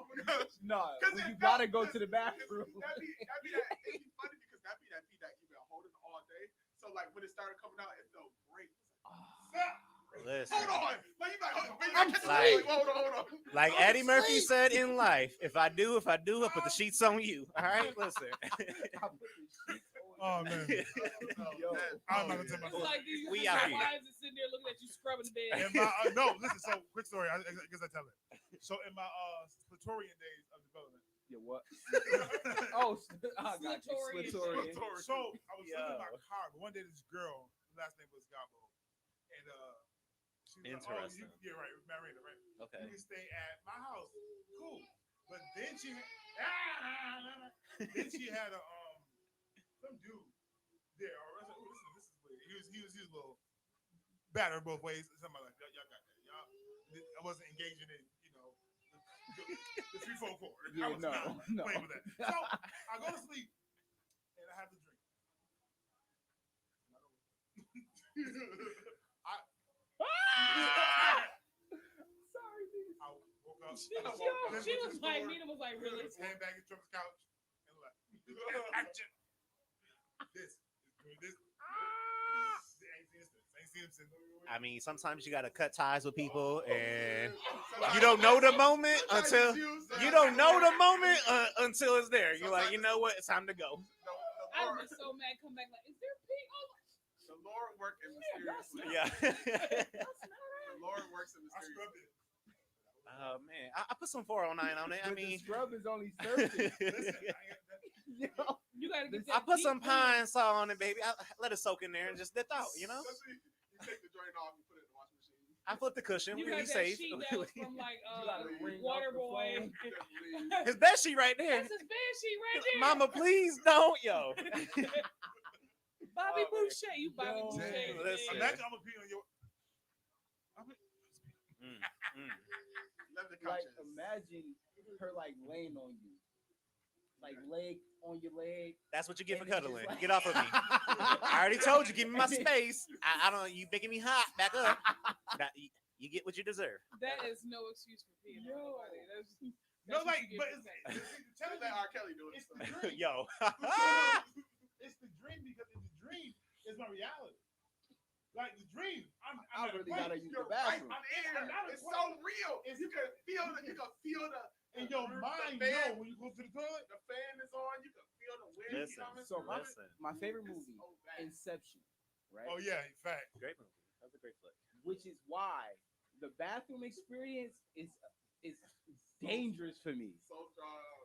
oh my gosh. No, 'Cause you it- gotta no, go to the bathroom. That'd be that. It'd be funny because that'd be that pee that you've been holding all day. So like when it started coming out, it felt great. Listen. Hold on, like you I'm like, Like- hold on. Like I'm Eddie Murphy asleep. said in life, if I do, I put the sheets on you. All right, listen. I put the sheets Oh on. man. Yo. I'm not gonna tell my It's story. like these We out here. wives are sitting there looking at you scrubbing the bed. In my, no, listen. So quick story. I guess I tell it. So in my Slatorian days of development. Yeah, what? Oh, I got you. Slatorian. Slatorian. So I was living in my Yo. car, but one day this girl, her last name was Gabo, and she was like, "Oh, Interesting. yeah, right, Marina, right? Okay. You can stay at my house, cool." But then she had some dude there. I was like, "Oh, this is weird." He was a little batter both ways. Something like that. Y'all got that. I wasn't engaging in the 3-4 chord. I Yeah, was no. not playing with that. So I go to sleep and I have the drink. Sorry, dude. I woke up. She was like, Nina was like, really? Hand back in Trump's couch and left. Action. This is doing this. Ain't seen him since. I mean, sometimes you gotta cut ties with people, and you don't know the moment until until it's there. You're like, you know what? It's time to go. I would be so mad. Come back like, is there pee? Oh, The Lord works in mysterious ways. Yeah. The Lord works in I mysterious scrubbed ways. it. Oh man, I put some 409 on it. I But mean, the scrub is only surface. Listen, Yo. you gotta get I that put deep some clean. pine saw on it, baby. I let it soak in there and just dip out. You know, Especially you take the drain off and put it in the washing machine. I flip the cushion. You We got that safe. sheet that was from like You gotta ring up Water the Boy. phone. His bed sheet right there. That's his bed sheet right there. Mama, please don't, yo. Bobby Oh, man. Boucher, you Bobby Yo. Boucher. Listen. man. Imagine I'm gonna pee on your. Love the Like, couches. imagine her like laying on you, like leg on your leg. That's what you get for and it's just cuddling. like- Get off of me. I already told you, give me my space. I don't. You making me hot. Back up. You get what you deserve. That is no excuse for peeing on nobody. That's No, what like, you but get it's, for sex. tell Let me, R. Kelly do it. it's the dream. Yo. It's the dream because the dream is my reality. Like the dream, I really gotta use the You're right bathroom. on air. I'm not It's a- so real. You can feel the in your mind, fan- when you go to the toilet. The fan is on. You can feel the wind Listen, coming. So my, listen. my favorite It's movie, so bad. Inception, right? Oh yeah, fact. Great movie. That's a great flick. Which is why the bathroom experience is dangerous for me. So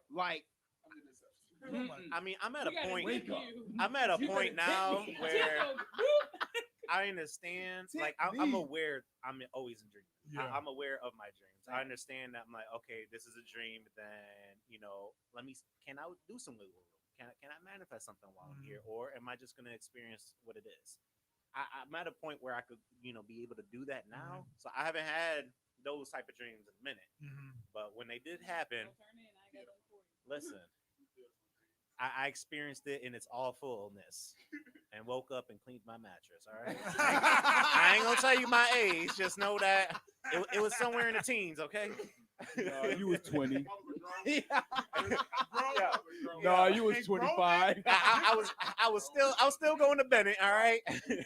Like, I'm in Inception. mm-mm. I mean, I'm at a We gotta point. get Wake up. you. I'm at a You point better now tip me. where Boop. I understand. Tip Like I'm me. aware. I'm always in dreams. Yeah. I'm aware of my dreams. I Right. understand that. I'm like, okay, this is a dream. Then let me. Can I do some wiggle room? Can I manifest something while I'm here, or am I just gonna experience what it is? I'm at a point where I could, be able to do that now. So I haven't had those type of dreams in a minute. But when they did happen, Don't turn in. I ain't got nothing for you. listen, I experienced it in its all fullness and woke up and cleaned my mattress. All right. I ain't gonna tell you my age. Just know that it was somewhere in the teens. Okay. You was 20. Yeah. No, you was Hey, grown 25. I was still going to Bennett. All right. Like when you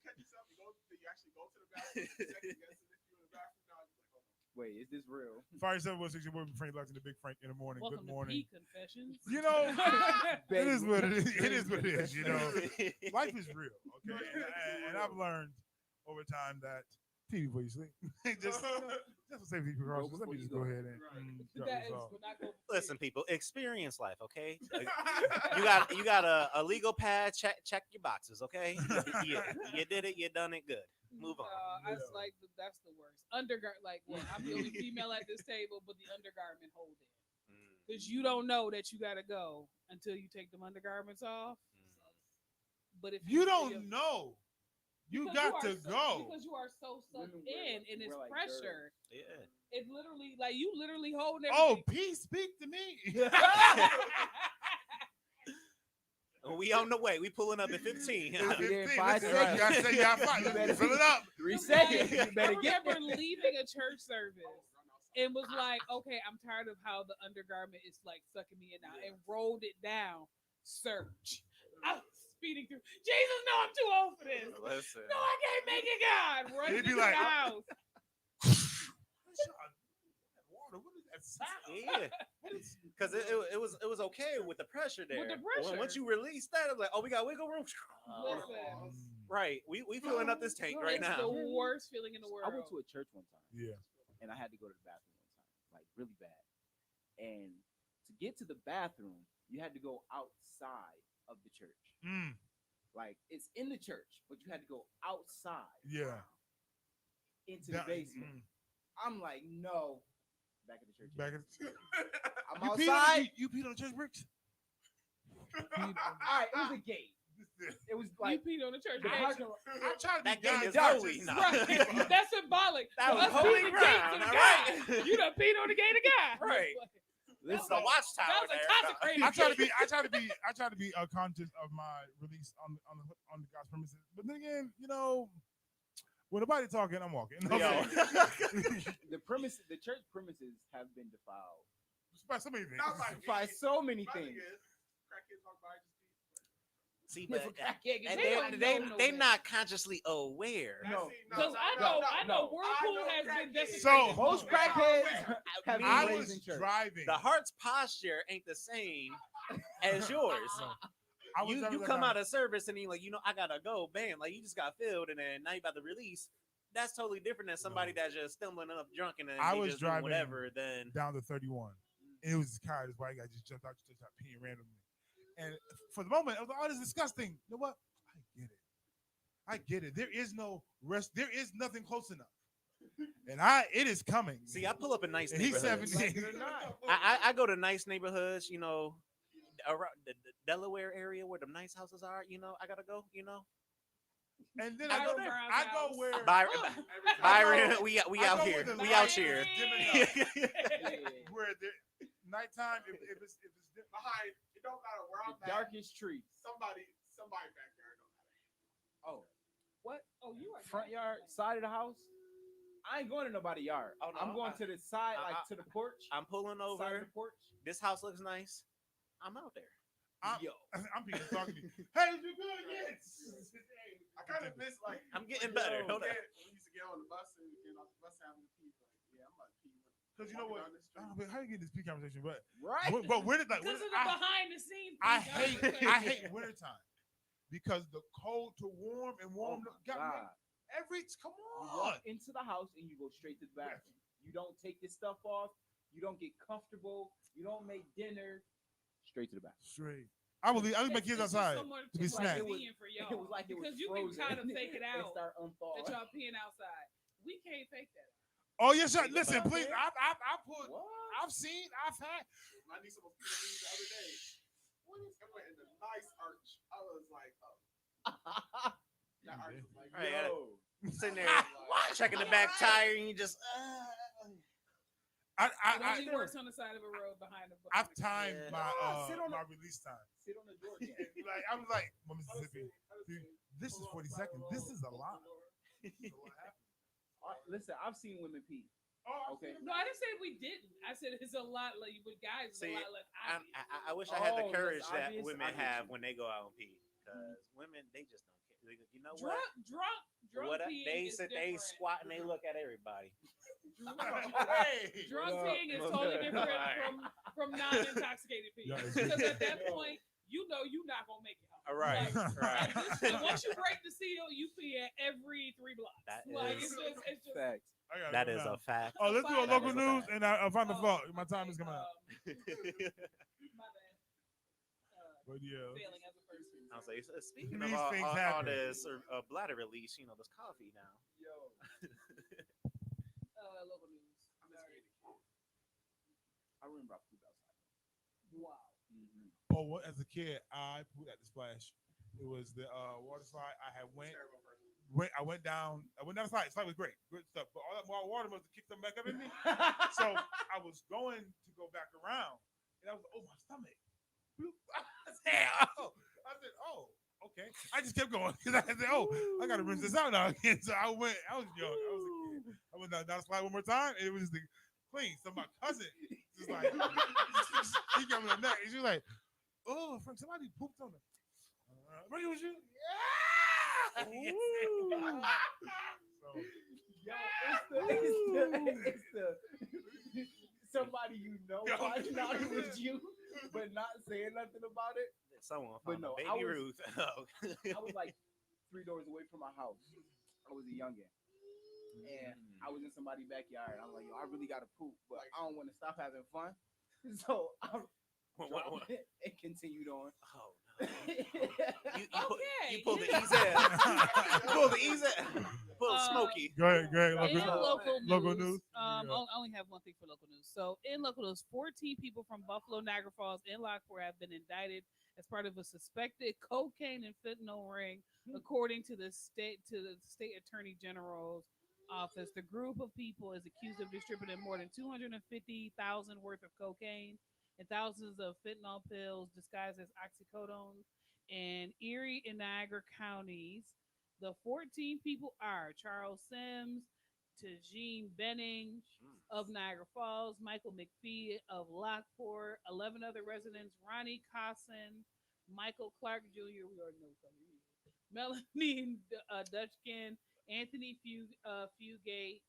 catch yourself, you actually go to the bathroom. Second guessing if you're in the bathroom. Now you're like, oh, Wait, is this real? Fire 716, your boy Frank Black and the Big Frank in the morning. Welcome Good to morning. P Confessions. You know, it is what it is. It is what it is. Life is real. Okay, and I've learned over time that pee before you sleep. just for safety precautions. Let me just go ahead and drop That this is off. not go- Listen, people, experience life. Okay. You got a legal pad. Check your boxes. Okay. You did it. You done it good. Move on. I was like, that's the worst. Undergarment, like, well, I'm the only female at this table, but the undergarment hold it. Because you don't know that you got to go until you take them undergarments off. But if You don't know. You because got are to go. because you are so sucked Women wear in like- and it's wear like pressure. Yeah. It's literally like you literally holding Oh, everything. peace, speak to me. We on the way. We pulling up at 15. I'll be there in 15. 5 Listen, you gotta say y'all fight. You better- Fill it up. 3 Like, seconds. You I better get remember there. leaving a church service and was like, okay, I'm tired of how the undergarment is like sucking me in now, and rolled it down. Surge. I was speeding through. Jesus, no, I'm too old for this. Listen. No, I can't make it, God. Running He'd be into like, the house. Water, what is that sound? Yeah. Because it was okay with the pressure there. the pressure. Once you release that, it was like, oh, we got wiggle room. Listen. Right. We filling up this tank right It's now. the worst feeling in the world. I went to a church one time. Yeah. And I had to go to the bathroom one time, like really bad. And to get to the bathroom, you had to go outside of the church. Like it's in the church, but you had to go outside Yeah. into the basement. I'm like, no. Back at the church. Back in, I'm you outside. you peed on the church bricks? All right, it was a gate. It was You like peed on the church the gate. parking lot. I'm trying to That be gate is God holy. conscious. Nah. Right. That's symbolic. That was Us holy peeing the gate ground, to the all guy. right? You done peed on the gate of God. Right. That It's was a watchtower that was a there. consecrated I try to gate. be conscious of my release on the God's premises. But then again, when nobody talking, I'm walking. Yo. The church premises have been defiled By so many things. Not like by so many things. Crackheads walk by, just See, Yeah, but for crackheads, and they don't know they no not consciously aware. No. Because I know Whirlpool has been desecrated. So, Most crackheads have been I raised in was church. driving. The heart's posture ain't the same as yours. I was You driving come like out of service and you like, I gotta go, bam, like you just got filled and then now you about to release. That's totally different than somebody that's just stumbling up drunk and then I they was just doing driving whatever. Then down to 31. And it was this car, this white guy just jumped out, just started peeing randomly. And for the moment, I was like, oh, this is disgusting. You know what? I get it. There is no rest. There is nothing close enough. And it is coming. see, I pull up in nice And he's neighborhoods. 17. I go to nice neighborhoods, around the Delaware area where the nice houses are. I gotta go. And then Byron I Brown's go house. where Byron, I Byron, go- we I out go here. where the We light out is here. dimming up. Yeah. where nighttime, if it's behind. It don't matter where The I'm at. darkest tree. Somebody back there. It don't matter. Oh, what? Oh, you are Front yard, side of the house. I ain't going to nobody's yard. Oh, no, I'm going to the side, like to the porch. I'm pulling Side of over. the porch. This house looks nice. I'm out there. I'm people talking to me. Hey, you good? Yes. I kind of miss like I'm getting when better. we Hold on. used to get on the bus and get off the bus having to pee. Like, yeah, I'm about to pee. Because you know what? Walking down the street. I don't know, how you get this pee conversation, but Right. where did like Because of the I behind the scenes. I thing, hate wintertime because the cold to warm and Oh warm my got me God. come You on. walk into the house and you go straight to the bathroom. You don't take your stuff off. You don't get comfortable. You don't make dinner. Straight to the bathroom. Straight. I leave my kids It's just outside so much to be snacked. convenient for y'all. It was like it was because you frozen. can try to fake it and out start unthawing. that y'all peeing outside. We can't fake that. Oh yes, sir. Think Listen, about please. it. I put. What? I've had. My niece almost peed on me the other day. What is going in the nice arch? I was like, oh, that arch was like, Right, yo. Sitting there checking the back tire, and you just. I It only works on the side of a road behind the. I've timed Yeah. Sit on my release time. Sit on the door. Jack. Like I was like, well, Mississippi, this is 40 seconds. This is a lot. Listen, I've seen women pee. Oh, Okay. No, I didn't say we didn't. I said it's a lot like with guys. It's See, a lot less I, obvious. I wish I had the Oh, courage that's that obvious. women I get have you. when they go out and pee, because women they just don't care. You know drunk, what? peeing They is sit, they different. squat and they look at everybody. hey. Drunk What up? peeing is What totally up? different Right. from non-intoxicated peeing. Yeah, it's- Because at that point, you know you're not gonna make it home. Right, Like, right. at this point, once you break the seal, you pee at every 3 blocks. That Like is- it's just. Facts. I gotta That go is now. a fact. Oh, let's do a That local is a news, fact. and I'll find the Oh, fault. My time is okay, coming up. My bad. But yeah, Failing as a person. I was like, speaking These of all, things all happen. this bladder release, this coffee now. Yo. Local news. I miss being a kid. I remember I pooped outside. Wow. oh, what? As a kid, I put at the splash. It was the water slide. I had Terrible person. I went down the slide. The slide was great, good stuff. But all that water must have kicked them back up in me. So I was going to go back around, and I was my stomach. I said, oh, okay. I just kept going because I said, I gotta rinse this out now again. So I went. I was young. I was a kid. I went down the slide one more time, and it was clean. So my cousin just like he got me the neck, and she was like, "Oh, Frank, somebody pooped on the." Right, was you? Yeah. So, Yo, it's the somebody you know Yo. finding out it was you, but not saying nothing about it. Someone But found no, a I baby was- Ruth. I was like 3 doors away from my house. I was a youngin, and I was in somebody's backyard. I'm like, yo, I really gotta poop, but I don't want to stop having fun, so I dropped it and continued on. Oh no! You pulled the Okay. easy. You pulled the easy. Pulled Smokey. go ahead. In local news, news. I only have one thing for local news. So, in local news, 14 people from Buffalo, Niagara Falls, and Lockport have been indicted as part of a suspected cocaine and fentanyl ring, according to the state attorney general's office. The group of people is accused of distributing more than 250,000 worth of cocaine and thousands of fentanyl pills disguised as oxycodone in Erie and Niagara counties. The 14 people are Charles Sims, Tajine Benning of Niagara Falls, Michael McPhee of Lockport, 11 other residents, Ronnie Cosson, Michael Clark Jr., we already know who he is, Melanie Dutchkin, Anthony Fugate,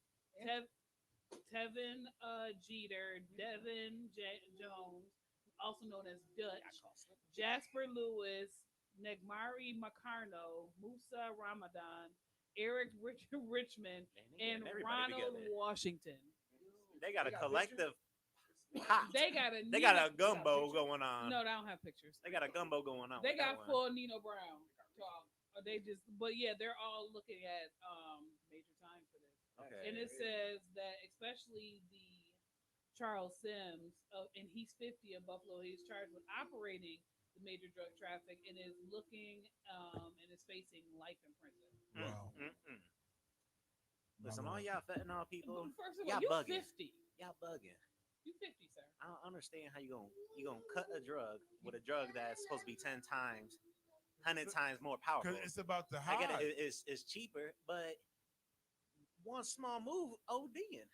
Tevin Jeter, Devin Jones, also known as Dutch, Jasper Lewis, Negmari Macarno, Musa Ramadan, Eric Richmond, and Ronald Washington. They got a collective. They got a They got a gumbo going on. No, they don't have pictures. They got a gumbo going on. They with that got one. full Nino Brown talk. They just, but yeah, they're all looking at major time for this. Okay. And it says that especially the Charles Sims, and he's 50 in Buffalo. He's charged with operating the major drug traffic and is looking and is facing life in prison. Wow. Listen, all y'all fentanyl people, First of all, y'all you bugging. 50. y'all bugging. You 50, sir. I don't understand how you gonna cut a drug with a drug that's supposed to be 10 times, 100 times more powerful. Because it's about the I high. get it, it's cheaper, but one small move, ODing.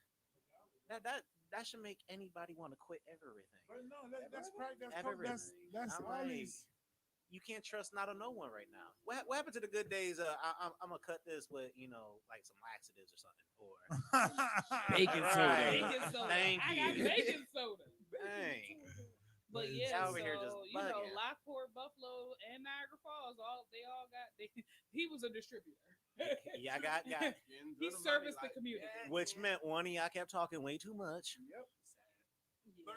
That should make anybody want to quit everything. But no, that's right. Everything. That's I'm all like, these. you can't trust not a no one right now. What happened to the good days? I'm gonna cut this with like some laxatives or something, or Baking Right. soda. Baking soda. Thank I you. got baking soda. Dang. But It's yeah, over so here just you know, bugging. Lockport, Buffalo, and Niagara Falls, they all got. He was a distributor. Yeah, I got. Getting He good money, serviced the like, community. yeah. Which meant one of y'all kept talking way too much. Yep. Yeah.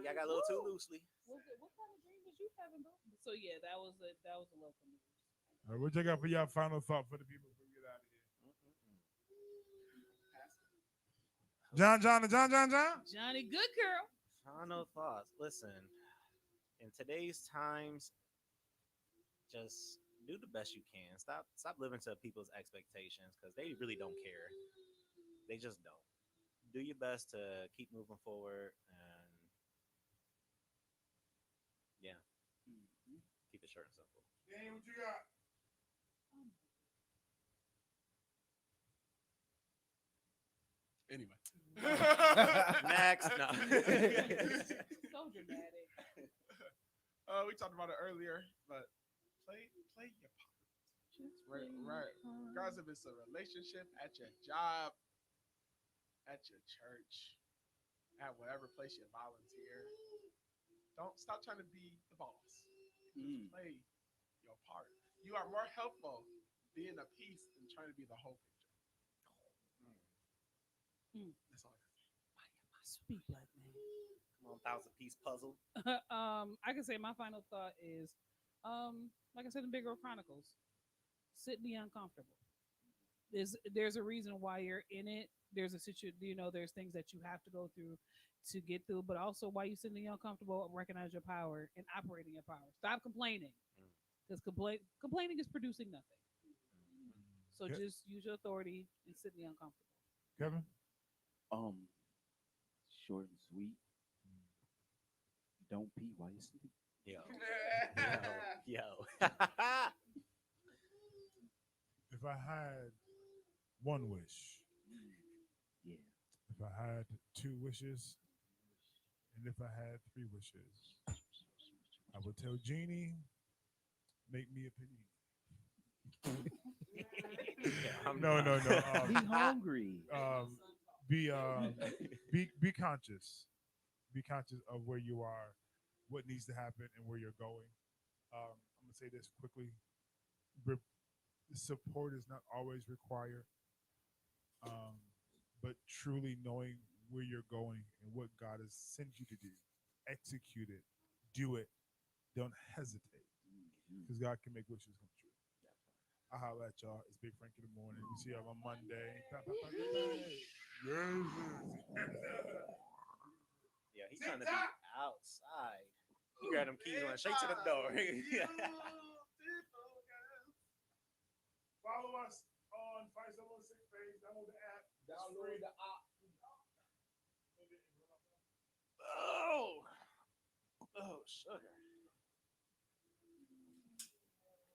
Y'all got a little too loosely. What kind of dream was you having, bro? So yeah, that was a welcome news. All right, what you got for your final thought for the people before we get out of here? John. Johnny, good girl. Final thoughts. Listen, in today's times, just do the best you can. Stop living to people's expectations because they really don't care. They just don't. Do your best to keep moving forward and yeah, keep it short and simple. Dane, what you got? Anyway. Next, no. So dramatic. We talked about it earlier, but play your part. Right. Regardless if it's a relationship, at your job, at your church, at whatever place you volunteer. Don't stop trying to be the boss. Just play your part. You are more helpful being a piece than trying to be the whole picture. That's all I got. My sweet black man. Come on, 1,000-piece puzzle. I can say my final thought is, like I said in Big Girl Chronicles, sit and be uncomfortable. There's a reason why you're in it. There's a situation, there's things that you have to go through to get through, but also why you sitting uncomfortable, recognize your power and operate in your power. Stop complaining, because complaining is producing nothing. So Yeah. just use your authority and sit in the uncomfortable. Kevin? Short and sweet. Don't pee while you sleep. Yo. If I had one wish, Yeah. if I had 2 wishes, and if I had 3 wishes, I would tell Jeannie, make me a panini. No. Be hungry. Be conscious. Be conscious of where you are, what needs to happen, and where you're going. I'm gonna say this quickly. Support is not always required, but truly knowing where you're going and what God has sent you to do, execute it, do it. Don't hesitate, because God can make wishes come true. I'll holler at y'all. It's Big Frank in the morning. We see y'all on Monday. Yeah, he's trying to be outside. He grabbed them keys and went straight to the door. Yeah. Follow us on 5716 page. Download the app. Download the app. Oh, sugar.